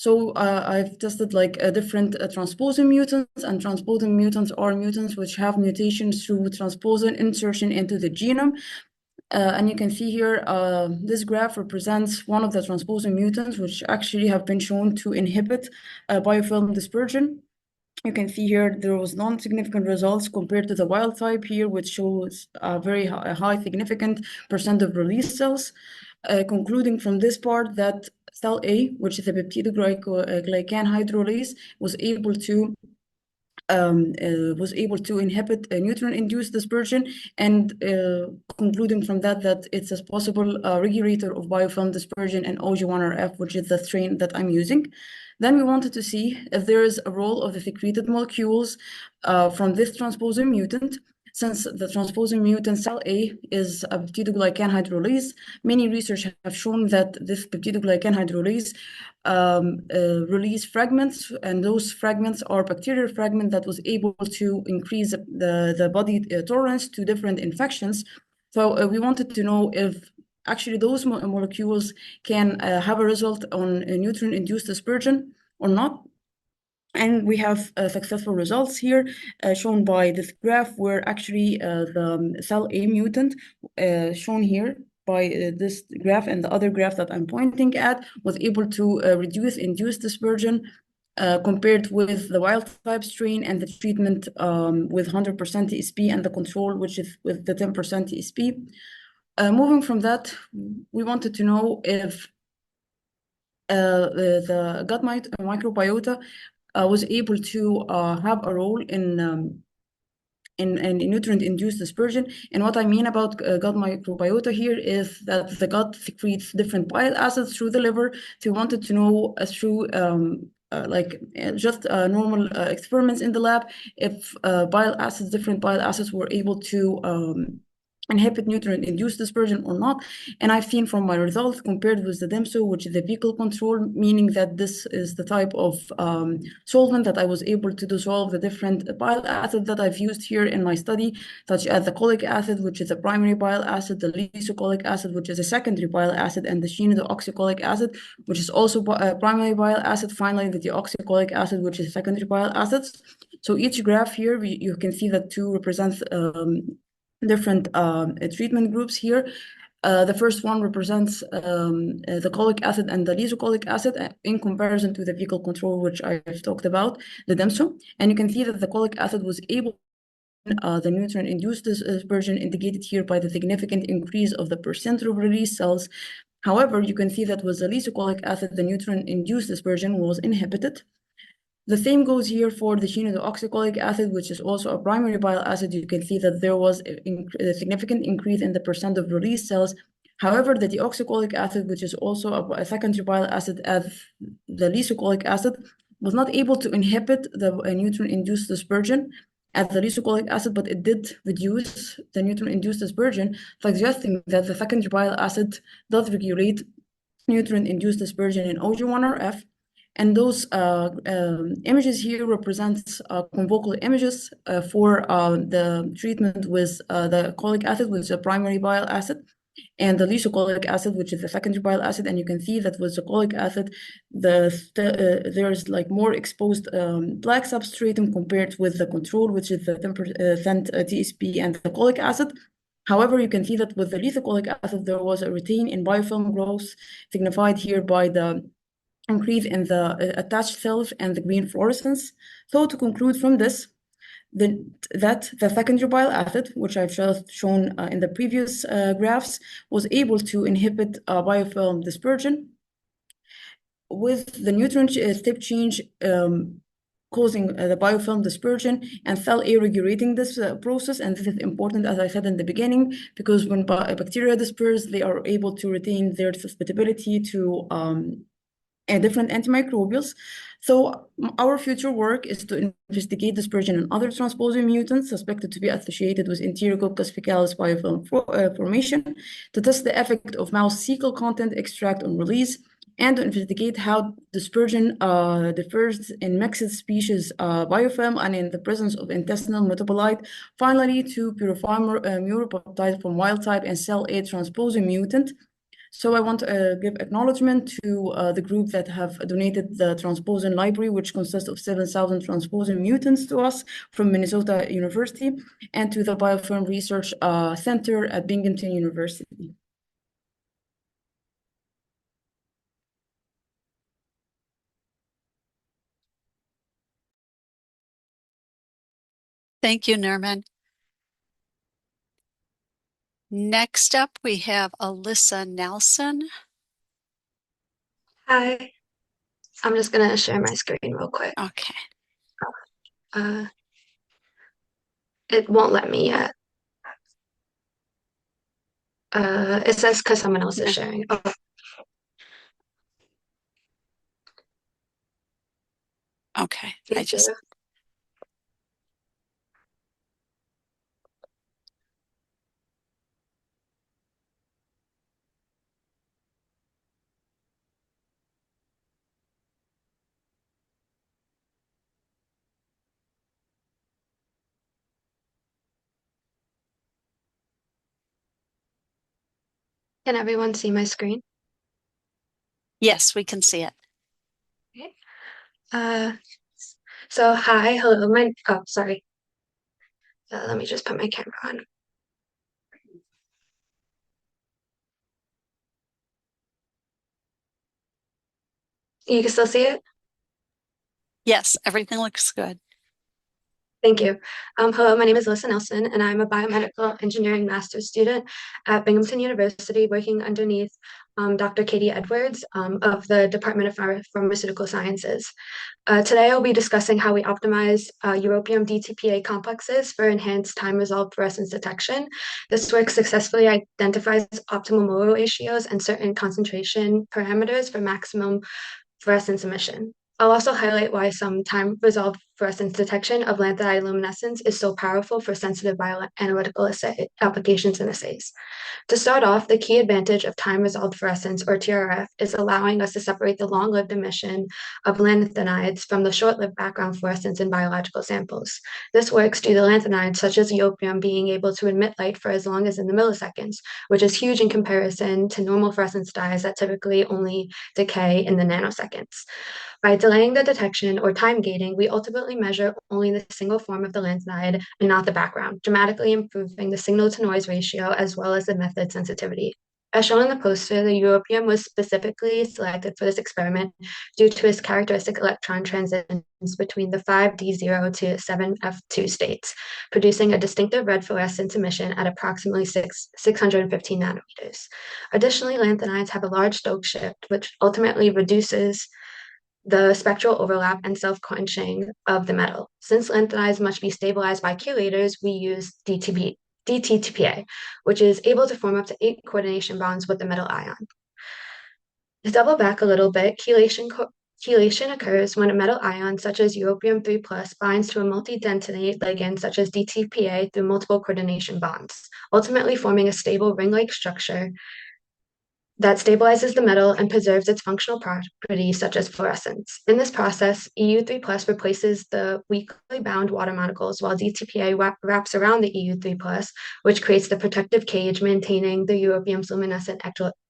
So I've tested like different transposon mutants, and transposon mutants are mutants which have mutations through transposon insertion into the genome. And you can see here, this graph represents one of the transposon mutants, which actually have been shown to inhibit biofilm dispersion. You can see here there was non-significant results compared to the wild type here, which shows a very high significant percent of release cells. Concluding from this part that cell A, which is a peptidoglycan hydrolase, was able to inhibit a nutrient-induced dispersion, and concluding from that it's a possible regulator of biofilm dispersion in OG1RF, which is the strain that I'm using. Then we wanted to see if there is a role of the secreted molecules from this transposon mutant. Since the transposon mutant cell A is a peptidoglycan hydrolase, many research have shown that this peptidoglycan hydrolase release fragments, and those fragments are bacterial fragments that was able to increase the body tolerance to different infections. So we wanted to know if actually those molecules can have a result on nutrient-induced dispersion or not. And we have successful results here shown by this graph, where actually the cell A mutant shown here by this graph and the other graph that I'm pointing at was able to reduce induced dispersion compared with the wild type strain and the treatment with 100% TSP, and the control, which is with the 10% TSP. Moving from that, we wanted to know if the gut microbiota was able to have a role in nutrient-induced dispersion. And what I mean about gut microbiota here is that the gut secretes different bile acids through the liver. So we wanted to know through just normal experiments in the lab if different bile acids were able to inhibit nutrient-induced dispersion or not. And I've seen from my results compared with the DEMSO, which is the vehicle control, meaning that this is the type of solvent that I was able to dissolve the different bile acids that I've used here in my study, such as the cholic acid, which is a primary bile acid, the lysocholic acid, which is a secondary bile acid, and the chenodeoxycholic acid, which is also a primary bile acid, finally the deoxycholic acid, which is secondary bile acids. So each graph here, you can see that two represents different treatment groups here. The first one represents the cholic acid and the lysocholic acid in comparison to the vehicle control, which I've talked about, the DEMSO. And you can see that the cholic acid was able the nutrient-induced dispersion indicated here by the significant increase of the percent of release cells. However, you can see that with the lysocholic acid, the nutrient-induced dispersion was inhibited. The same goes here for the chenodeoxycholic acid, which is also a primary bile acid. You can see that there was a significant increase in the percent of release cells. However, the deoxycholic acid, which is also a secondary bile acid as the lysocholic acid, was not able to inhibit the nutrient-induced dispersion as the lysocholic acid, but it did reduce the nutrient-induced dispersion, suggesting that the secondary bile acid does regulate nutrient-induced dispersion in OG1RF. And those images here represent convocal images for the treatment with the cholic acid, which is a primary bile acid, and the lysocholic acid, which is a secondary bile acid. And you can see that with the cholic acid, there's like more exposed plaque substratum compared with the control, which is the 10% TSP and the cholic acid. However, you can see that with the lysocholic acid, there was a retain in biofilm growth, signified here by the increase in the attached cells and the green fluorescence. So to conclude from this, that the secondary bile acid, which I've just shown in the previous graphs, was able to inhibit biofilm dispersion with the nutrient step change causing the biofilm dispersion and cell A regulating this process. And this is important, as I said in the beginning, because when bacteria disperse, they are able to retain their susceptibility to different antimicrobials. So our future work is to investigate dispersion in other transposon mutants suspected to be associated with Enterococcus faecalis biofilm formation, to test the effect of mouse cecal content extract on release, and to investigate how dispersion differs in mixed species biofilm and in the presence of intestinal metabolite. Finally, to purify neuropeptides from wild type and cell A transposon mutant. So I want to give acknowledgement to the group that have donated the transposon library, which consists of 7,000 transposon mutants to us from Minnesota University, and to the Biofilm Research Center at Binghamton University. Thank you, Nerman. Next up, we have Alyssa Nelson. Hi, I'm just gonna share my screen real quick. Okay. It won't let me yet. It says because someone else is Yeah. sharing. Oh, Okay. thank you. Can everyone see my screen? Yes, we can see it. Okay. So hi, hello, oh, sorry. Let me just put my camera on. You can still see it? Yes, everything looks good. Thank you. Hello, my name is Alyssa Nelson, and I'm a biomedical engineering master's student at Binghamton University, working underneath Dr. Katie Edwards of the Department of Pharmaceutical Sciences. Today, I'll be discussing how we optimize europium DTPA complexes for enhanced time-resolved fluorescence detection. This work successfully identifies optimal molar ratios and certain concentration parameters for maximum fluorescence emission. I'll also highlight why some time-resolved fluorescence detection of lanthanide luminescence is so powerful for sensitive bioanalytical applications and assays. To start off, the key advantage of time-resolved fluorescence, or TRF, is allowing us to separate the long-lived emission of lanthanides from the short-lived background fluorescence in biological samples. This works due to lanthanides, such as europium, being able to emit light for as long as in the milliseconds, which is huge in comparison to normal fluorescence dyes that typically only decay in the nanoseconds. By delaying the detection or time gating, we ultimately measure only the single form of the lanthanide and not the background, dramatically improving the signal-to-noise ratio as well as the method sensitivity. As shown in the poster, the europium was specifically selected for this experiment due to its characteristic electron transitions between the 5D0 to 7F2 states, producing a distinctive red fluorescence emission at approximately 615 nanometers. Additionally, lanthanides have a large Stokes shift, which ultimately reduces the spectral overlap and self-quenching of the metal. Since lanthanides must be stabilized by chelators, we use DTPA, which is able to form up to 8 coordination bonds with the metal ion. To double back a little bit, chelation occurs when a metal ion such as europium 3+ binds to a multi-dentinate ligand such as DTPA through multiple coordination bonds, ultimately forming a stable ring-like structure that stabilizes the metal and preserves its functional properties such as fluorescence. In this process, EU3+ replaces the weakly bound water molecules while DTPA wraps around the EU3+, which creates the protective cage maintaining the europium's luminescent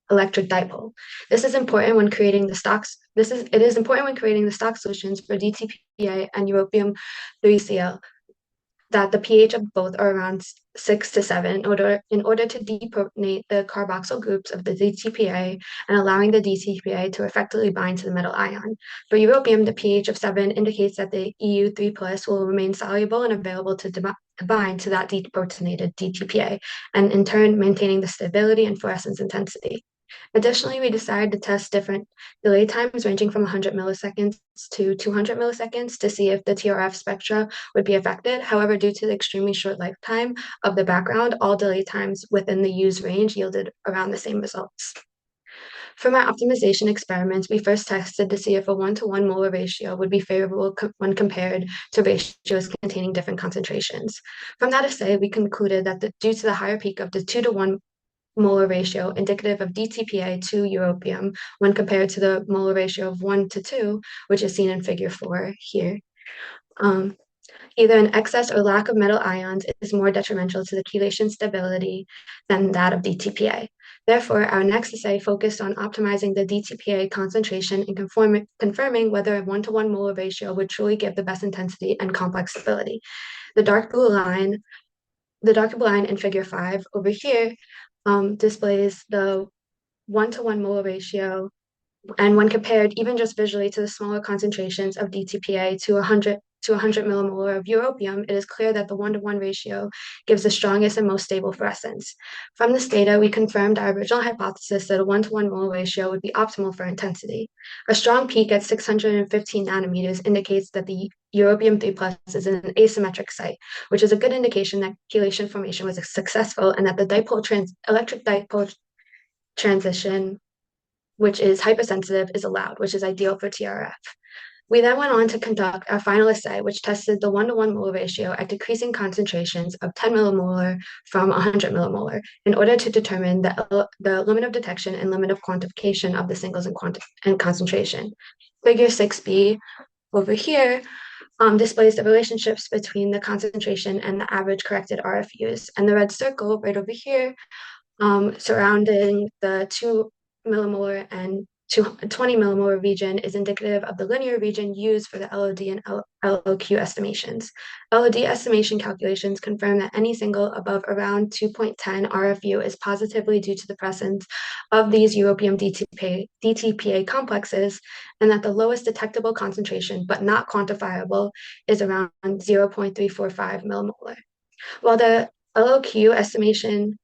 electric dipole. This is important when creating the stocks. It is important when creating the stock solutions for DTPA and europium 3Cl that the pH of both are around 6 to 7 in order to deprotonate the carboxyl groups of the DTPA and allowing the DTPA to effectively bind to the metal ion. For europium, the pH of 7 indicates that the EU3+ will remain soluble and available to bind to that deprotonated DTPA, and in turn maintaining the stability and fluorescence intensity. Additionally, we decided to test different delay times ranging from 100 milliseconds to 200 milliseconds to see if the TRF spectra would be affected. However, due to the extremely short lifetime of the background, all delay times within the used range yielded around the same results. For my optimization experiments, we first tested to see if a 1-to-1 molar ratio would be favorable when compared to ratios containing different concentrations. From that assay, we concluded that due to the higher peak of the 2-to-1 molar ratio indicative of DTPA to europium when compared to the molar ratio of 1 to 2, which is seen in figure 4 here. Either an excess or lack of metal ions is more detrimental to the chelation stability than that of DTPA. Therefore, our next essay focused on optimizing the DTPA concentration and confirming whether a 1-to-1 molar ratio would truly give the best intensity and complex stability. The dark blue line in figure 5 over here displays the 1-to-1 molar ratio, and when compared even just visually to the smaller concentrations of DTPA to 100 millimolar of europium, it is clear that the 1-to-1 ratio gives the strongest and most stable fluorescence. From this data, we confirmed our original hypothesis that a 1-to-1 molar ratio would be optimal for intensity. A strong peak at 615 nanometers indicates that the europium 3+ is in an asymmetric site, which is a good indication that chelation formation was successful and that the electric dipole transition, which is hypersensitive, is allowed, which is ideal for TRF. We then went on to conduct our final assay, which tested the 1-to-1 molar ratio at decreasing concentrations of 10 millimolar from 100 millimolar in order to determine the limit of detection and limit of quantification of the singles and concentration. Figure 6b over here displays the relationships between the concentration and the average corrected RFUs. And the red circle right over here surrounding the 2 millimolar and 20 millimolar region is indicative of the linear region used for the LOD and LOQ estimations. LOD estimation calculations confirm that any single above around 2.10 RFU is positively due to the presence of these europium DTPA complexes, and that the lowest detectable concentration, but not quantifiable, is around 0.345 millimolar. While the LOQ estimation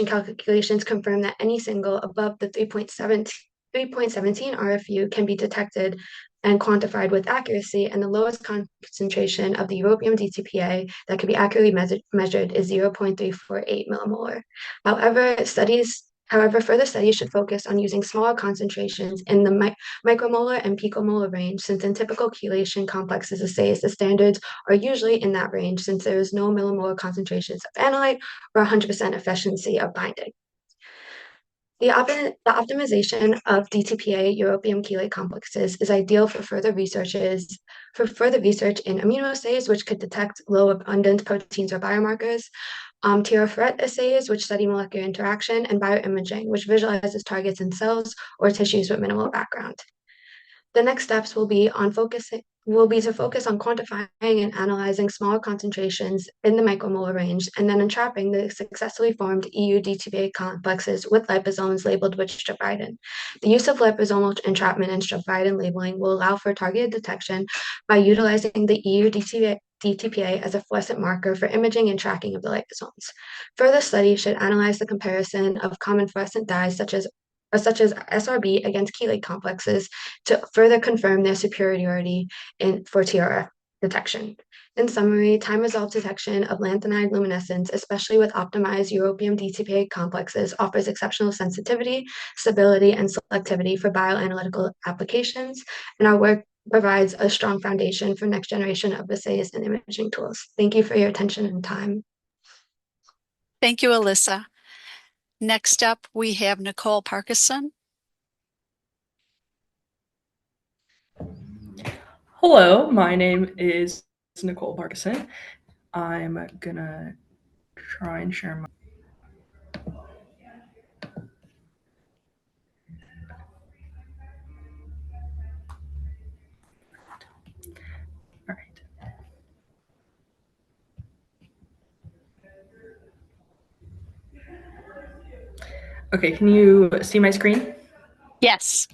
calculations confirm that any single above the 3.17 RFU can be detected and quantified with accuracy, and the lowest concentration of the europium DTPA that can be accurately measured is 0.348 millimolar. However, further studies should focus on using smaller concentrations in the micromolar and picomolar range, since in typical chelation complexes assays, the standards are usually in that range, since there is no millimolar concentrations of analyte or 100% efficiency of binding. The optimization of DTPA europium chelate complexes is ideal for further research in immunoassays, which could detect low abundant proteins or biomarkers, TRF assays, which study molecular interaction, and bioimaging, which visualizes targets in cells or tissues with minimal background. The next steps will be to focus on quantifying and analyzing smaller concentrations in the micromolar range, and then entrapping the successfully formed EU DTPA complexes with liposomes labeled with strepvidin. The use of liposomal entrapment and strepvidin labeling will allow for targeted detection by utilizing the EU DTPA as a fluorescent marker for imaging and tracking of the liposomes. Further studies should analyze the comparison of common fluorescent dyes such as SRB against chelate complexes to further confirm their superiority for TRF detection. In summary, time-resolved detection of lanthanide luminescence, especially with optimized europium DTPA complexes, offers exceptional sensitivity, stability, and selectivity for bioanalytical applications, and our work provides a strong foundation for next generation of assays and imaging tools. Thank you for your attention and time. Thank you, Alyssa. Next up, we have Nicole Parkinson. Hello, my name is Nicole Parkinson. I'm gonna try and share my. All right. Okay, can you see my screen? Yes.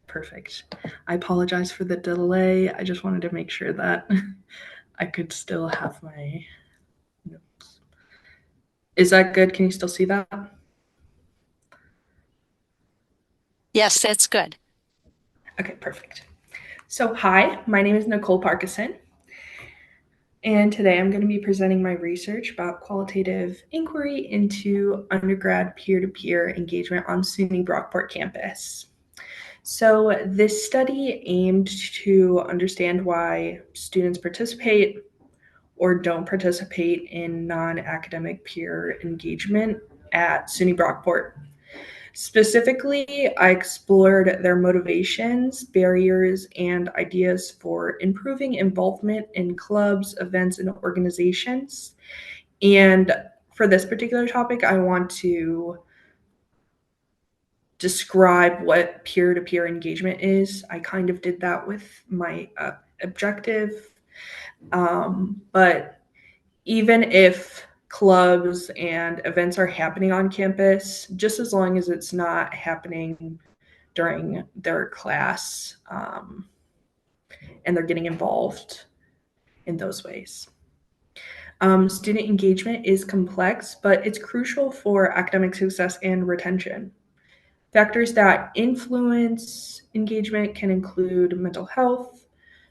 Perfect. I apologize for the delay. I just wanted to make sure that I could still have my notes. Is that good? Can you still see that? Yes, that's good. Okay, perfect. So hi, my name is Nicole Parkinson. And today I'm going to be presenting my research about qualitative inquiry into undergrad peer-to-peer engagement on SUNY Brockport campus. So this study aimed to understand why students participate or don't participate in non-academic peer engagement at SUNY Brockport. Specifically, I explored their motivations, barriers, and ideas for improving involvement in clubs, events, and organizations. And for this particular topic, I want to describe what peer-to-peer engagement is. I kind of did that with my objective. But even if clubs and events are happening on campus, just as long as it's not happening during their class, and they're getting involved in those ways. Student engagement is complex, but it's crucial for academic success and retention. Factors that influence engagement can include mental health,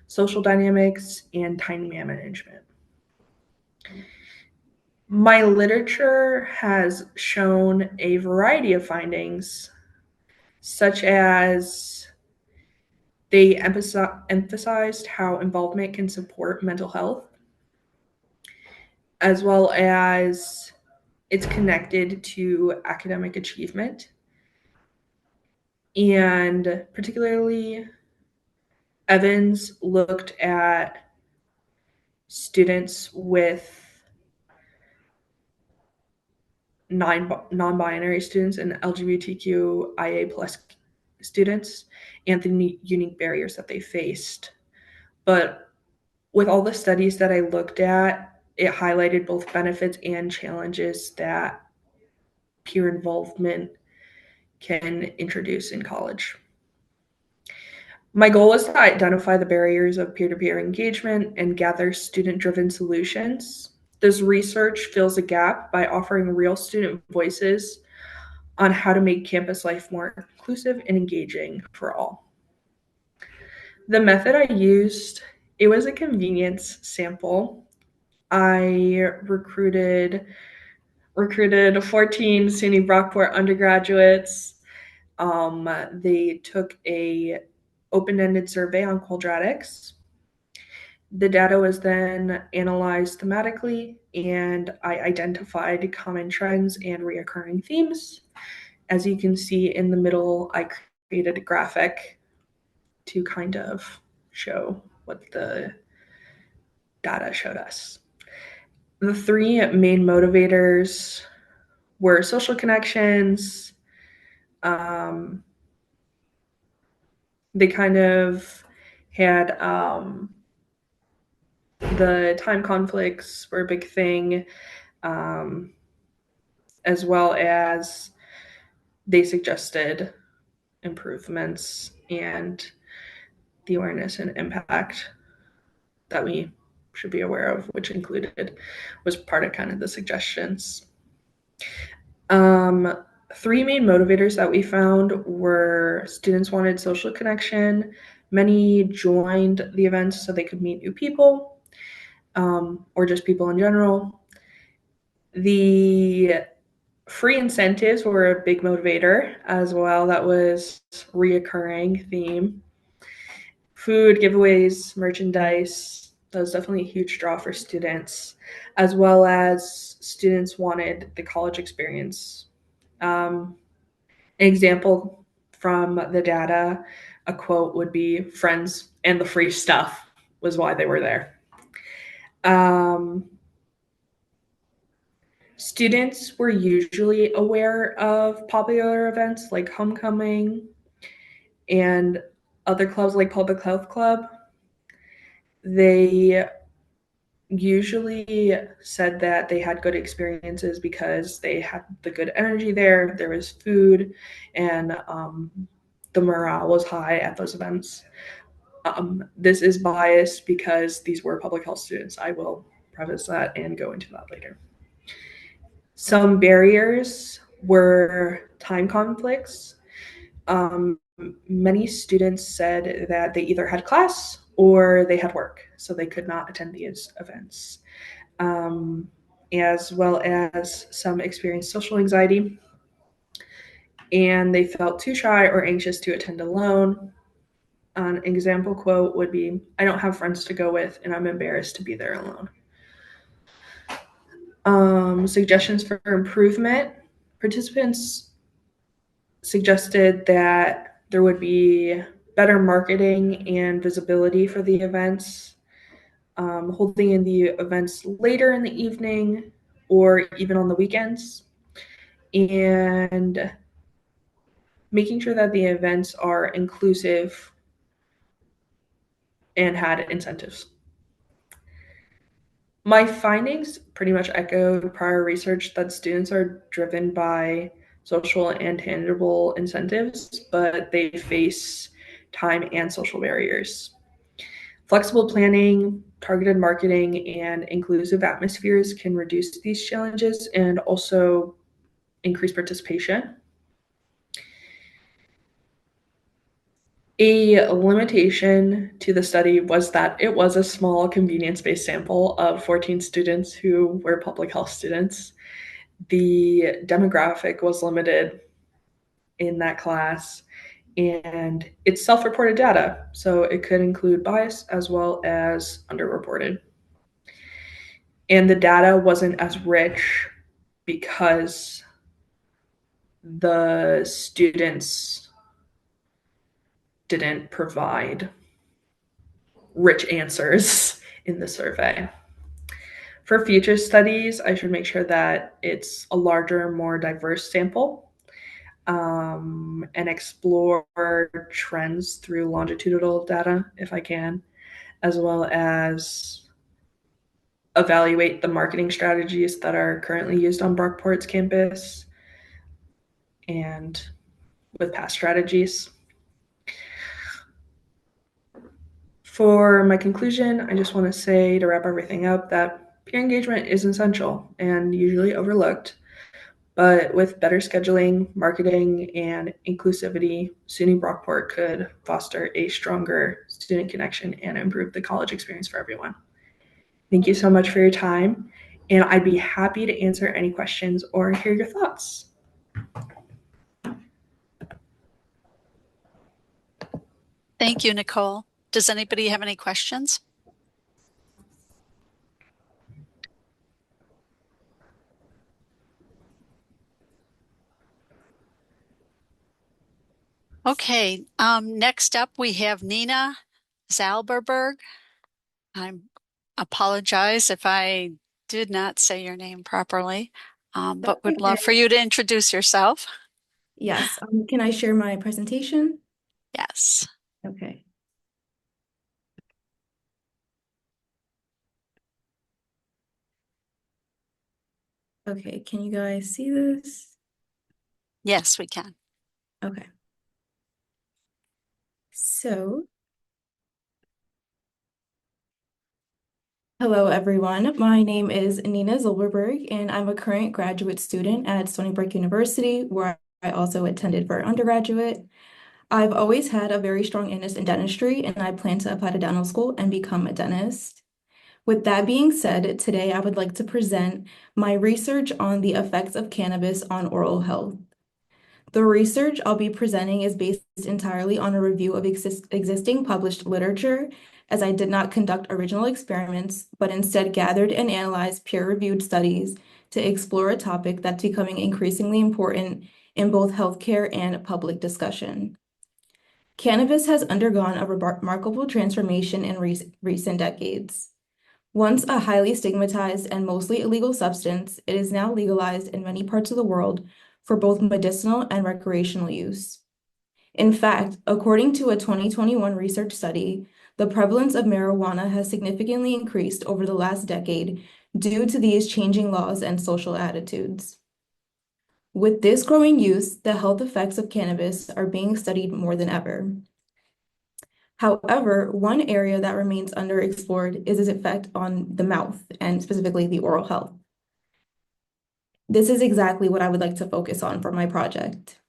social dynamics, and time management. My literature has shown a variety of findings, such as they emphasized how involvement can support mental health, as well as it's connected to academic achievement. And particularly, Evans looked at students with non-binary students and LGBTQIA plus students and the unique barriers that they faced. But with all the studies that I looked at, it highlighted both benefits and challenges that peer involvement can introduce in college. My goal is to identify the barriers of peer-to-peer engagement and gather student-driven solutions. This research fills a gap by offering real student voices on how to make campus life more inclusive and engaging for all. The method I used, it was a convenience sample. I recruited 14 SUNY Brockport undergraduates. They took a open-ended survey on quadratics. The data was then analyzed thematically, and I identified common trends and reoccurring themes. As you can see in the middle, I created a graphic to kind of show what the data showed us. The three main motivators were social connections. They kind of had the time conflicts were a big thing, as well as they suggested improvements and the awareness and impact that we should be aware of, which was part of kind of the suggestions. Three main motivators that we found were students wanted social connection. Many joined the events so they could meet new people, or just people in general. The free incentives were a big motivator as well. That was reoccurring theme. Food, giveaways, merchandise, that was definitely a huge draw for students, as well as students wanted the college experience. An example from the data, a quote would be, "Friends and the free stuff was why they were there." Students were usually aware of popular events like homecoming and other clubs like Public Health Club. They usually said that they had good experiences because they had the good energy there, there was food, and the morale was high at those events. This is biased because these were public health students. I will preface that and go into that later. Some barriers were time conflicts. Many students said that they either had class or they had work, so they could not attend these events, as well as some experienced social anxiety, and they felt too shy or anxious to attend alone. An example quote would be, "I don't have friends to go with, and I'm embarrassed to be there alone." Suggestions for improvement. Participants suggested that there would be better marketing and visibility for the events, holding the events later in the evening or even on the weekends, and making sure that the events are inclusive and had incentives. My findings pretty much echoed prior research that students are driven by social and tangible incentives, but they face time and social barriers. Flexible planning, targeted marketing, and inclusive atmospheres can reduce these challenges and also increase participation. A limitation to the study was that it was a small convenience-based sample of 14 students who were public health students. The demographic was limited in that class, and it's self-reported data, so it could include bias as well as underreported. And the data wasn't as rich because the students didn't provide rich answers in the survey. For future studies, I should make sure that it's a larger, more diverse sample, and explore trends through longitudinal data if I can, as well as evaluate the marketing strategies that are currently used on Brockport's campus and with past strategies. For my conclusion, I just want to say, to wrap everything up, that peer engagement is essential and usually overlooked, but with better scheduling, marketing, and inclusivity, SUNY Brockport could foster a stronger student connection and improve the college experience for everyone. Thank you so much for your time, and I'd be happy to answer any questions or hear your thoughts. Thank you, Nicole. Does anybody have any questions? Okay, next up we have Nina Zalberberg. I apologize if I did not say your name properly, but would love for you to introduce yourself. Yes. Can I share my presentation? Yes. Okay. Okay, can you guys see this? Yes, we can. Okay. So, hello everyone. My name is Nina Zilberberg, and I'm a current graduate student at Stony Brook University, where I also attended for undergraduate. I've always had a very strong interest in dentistry, and I plan to apply to dental school and become a dentist. With that being said, today I would like to present my research on the effects of cannabis on oral health. The research I'll be presenting is based entirely on a review of existing published literature, as I did not conduct original experiments, but instead gathered and analyzed peer-reviewed studies to explore a topic that's becoming increasingly important in both healthcare and public discussion. Cannabis has undergone a remarkable transformation in recent decades. Once a highly stigmatized and mostly illegal substance, it is now legalized in many parts of the world for both medicinal and recreational use. In fact, according to a 2021 research study, the prevalence of marijuana has significantly increased over the last decade due to these changing laws and social attitudes. With this growing use, the health effects of cannabis are being studied more than ever. However, one area that remains underexplored is its effect on the mouth and specifically the oral health. This is exactly what I would like to focus on for my project.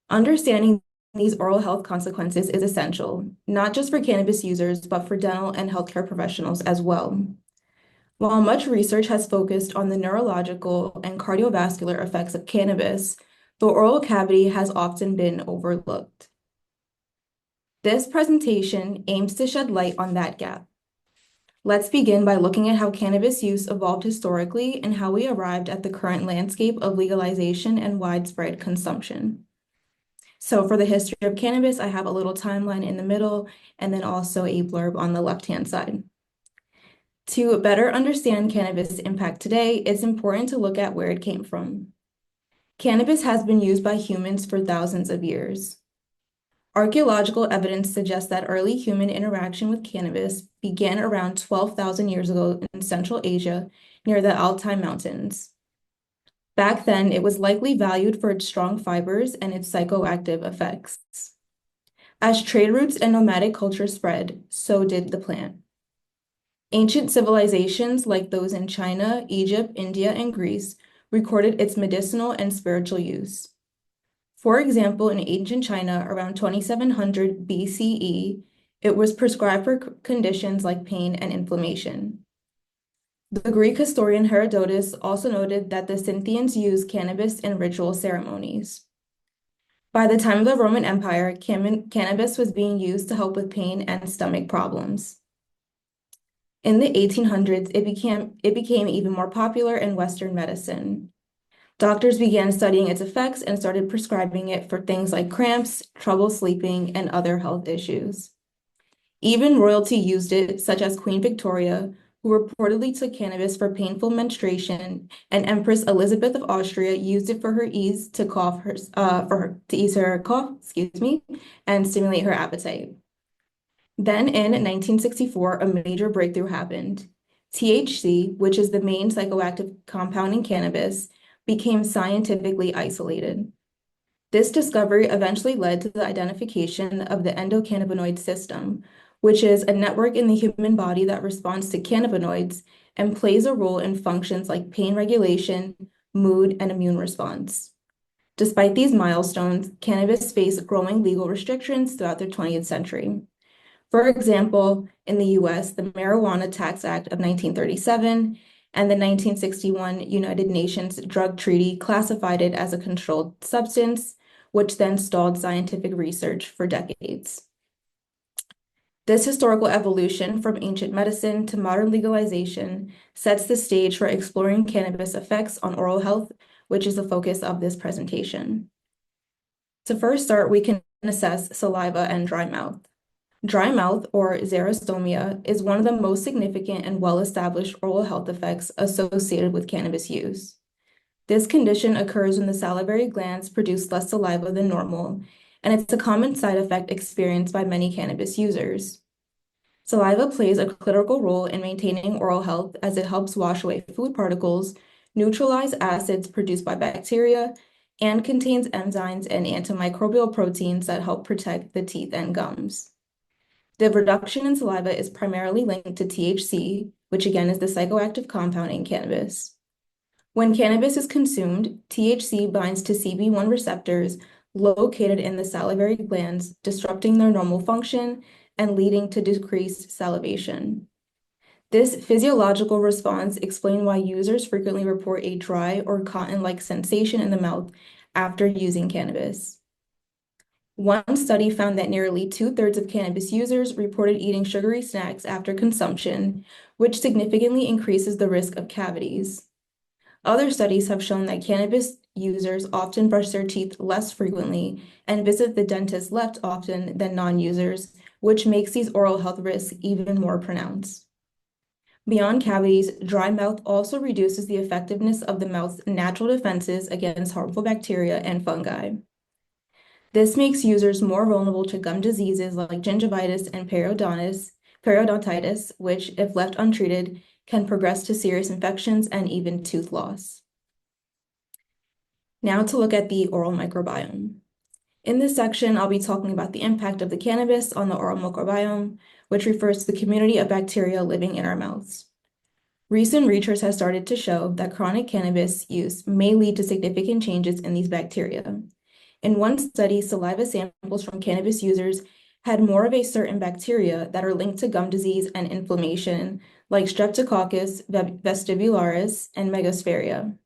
Understanding these oral health consequences is essential, not just for cannabis users, but for dental and healthcare professionals as well. While much research has focused on the neurological and cardiovascular effects of cannabis, the oral cavity has often been overlooked. This presentation aims to shed light on that gap. Let's begin by looking at how cannabis use evolved historically and how we arrived at the current landscape of legalization and widespread consumption. So for the history of cannabis, I have a little timeline in the middle and then also a blurb on the left-hand side. To better understand cannabis' impact today, it's important to look at where it came from. Cannabis has been used by humans for thousands of years. Archaeological evidence suggests that early human interaction with cannabis began around 12,000 years ago in Central Asia near the Altai Mountains. Back then, it was likely valued for its strong fibers and its psychoactive effects. As trade routes and nomadic culture spread, so did the plant. Ancient civilizations like those in China, Egypt, India, and Greece recorded its medicinal and spiritual use. For example, in ancient China, around 2700 BCE, it was prescribed for conditions like pain and inflammation. The Greek historian Herodotus also noted that the Scythians used cannabis in ritual ceremonies. By the time of the Roman Empire, cannabis was being used to help with pain and stomach problems. In the 1800s, it became even more popular in Western medicine. Doctors began studying its effects and started prescribing it for things like cramps, trouble sleeping, and other health issues. Even royalty used it, such as Queen Victoria, who reportedly took cannabis for painful menstruation, and Empress Elizabeth of Austria used it for her ease to ease her cough, and stimulate her appetite. Then in 1964, a major breakthrough happened. THC, which is the main psychoactive compound in cannabis, became scientifically isolated. This discovery eventually led to the identification of the endocannabinoid system, which is a network in the human body that responds to cannabinoids and plays a role in functions like pain regulation, mood, and immune response. Despite these milestones, cannabis faced growing legal restrictions throughout the 20th century. For example, in the US, the Marijuana Tax Act of 1937 and the 1961 United Nations Drug Treaty classified it as a controlled substance, which then stalled scientific research for decades. This historical evolution from ancient medicine to modern legalization sets the stage for exploring cannabis effects on oral health, which is the focus of this presentation. To first start, we can assess saliva and dry mouth. Dry mouth, or xerostomia, is one of the most significant and well-established oral health effects associated with cannabis use. This condition occurs when the salivary glands produce less saliva than normal, and it's a common side effect experienced by many cannabis users. Saliva plays a critical role in maintaining oral health as it helps wash away food particles, neutralize acids produced by bacteria, and contains enzymes and antimicrobial proteins that help protect the teeth and gums. The reduction in saliva is primarily linked to THC, which again is the psychoactive compound in cannabis. When cannabis is consumed, THC binds to CB1 receptors located in the salivary glands, disrupting their normal function and leading to decreased salivation. This physiological response explains why users frequently report a dry or cotton-like sensation in the mouth after using cannabis. One study found that nearly 2/3 of cannabis users reported eating sugary snacks after consumption, which significantly increases the risk of cavities. Other studies have shown that cannabis users often brush their teeth less frequently and visit the dentist less often than non-users, which makes these oral health risks even more pronounced. Beyond cavities, dry mouth also reduces the effectiveness of the mouth's natural defenses against harmful bacteria and fungi. This makes users more vulnerable to gum diseases like gingivitis and periodontitis, which, if left untreated, can progress to serious infections and even tooth loss. Now to look at the oral microbiome. In this section, I'll be talking about the impact of the cannabis on the oral microbiome, which refers to the community of bacteria living in our mouths. Recent research has started to show that chronic cannabis use may lead to significant changes in these bacteria. In one study, saliva samples from cannabis users had more of a certain bacteria that are linked to gum disease and inflammation, like Streptococcus vestibularis and Megasphaeria.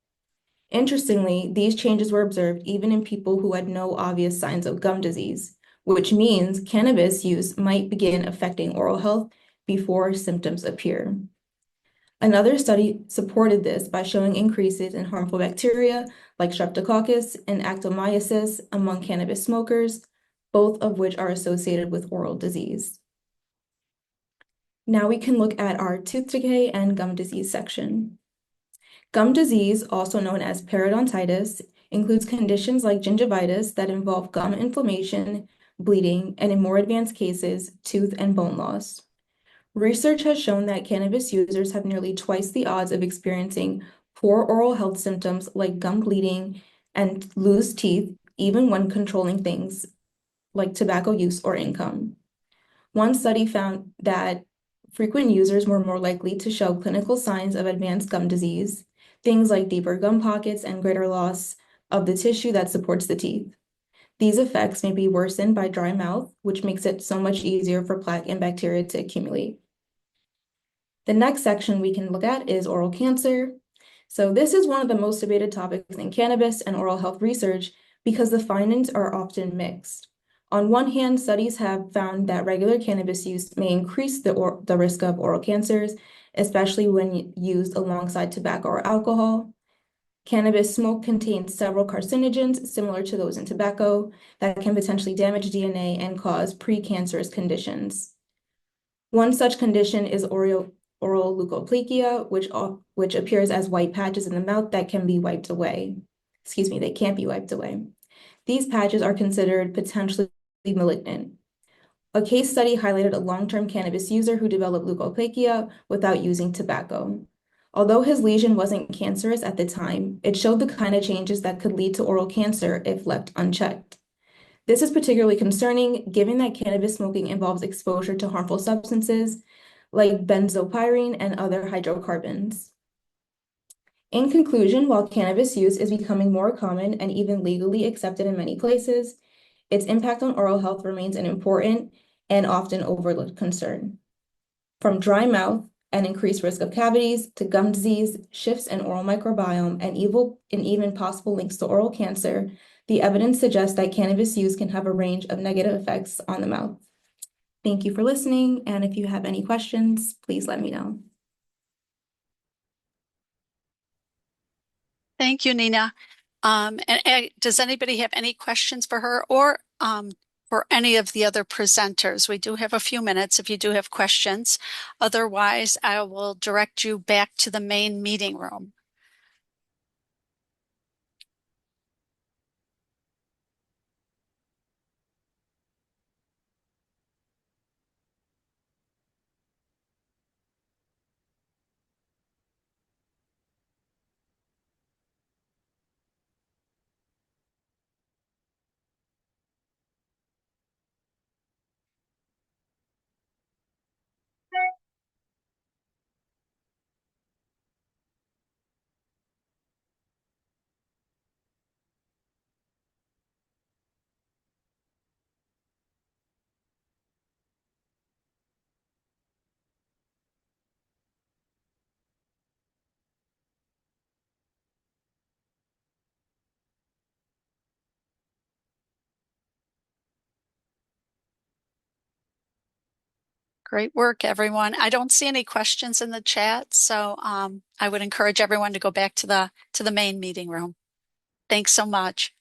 Interestingly, these changes were observed even in people who had no obvious signs of gum disease, which means cannabis use might begin affecting oral health before symptoms appear. Another study supported this by showing increases in harmful bacteria like Streptococcus and Actomyces among cannabis smokers, both of which are associated with oral disease. Now we can look at our tooth decay and gum disease section. Gum disease, also known as periodontitis, includes conditions like gingivitis that involve gum inflammation, bleeding, and in more advanced cases, tooth and bone loss. Research has shown that cannabis users have nearly twice the odds of experiencing poor oral health symptoms like gum bleeding and loose teeth, even when controlling things like tobacco use or income. One study found that frequent users were more likely to show clinical signs of advanced gum disease, things like deeper gum pockets and greater loss of the tissue that supports the teeth. These effects may be worsened by dry mouth, which makes it so much easier for plaque and bacteria to accumulate. The next section we can look at is oral cancer. So this is one of the most debated topics in cannabis and oral health research because the findings are often mixed. On one hand, studies have found that regular cannabis use may increase the risk of oral cancers, especially when used alongside tobacco or alcohol. Cannabis smoke contains several carcinogens similar to those in tobacco that can potentially damage DNA and cause precancerous conditions. One such condition is oral leukoplakia, which appears as white patches in the mouth that can be wiped away. Excuse me, they can't be wiped away. These patches are considered potentially malignant. A case study highlighted a long-term cannabis user who developed leukoplakia without using tobacco. Although his lesion wasn't cancerous at the time, it showed the kind of changes that could lead to oral cancer if left unchecked. This is particularly concerning given that cannabis smoking involves exposure to harmful substances like benzopyrene and other hydrocarbons. In conclusion, while cannabis use is becoming more common and even legally accepted in many places, its impact on oral health remains an important and often overlooked concern. From dry mouth and increased risk of cavities to gum disease, shifts in oral microbiome, and even possible links to oral cancer, the evidence suggests that cannabis use can have a range of negative effects on the mouth. Thank you for listening, and if you have any questions, please let me know. Thank you, Nina. Does anybody have any questions for her or for any of the other presenters? We do have a few minutes if you do have questions. Otherwise, I will direct you back to the main meeting room. Great work, everyone. I don't see any questions in the chat, so I would encourage everyone to go back to the main meeting room. Thanks so much.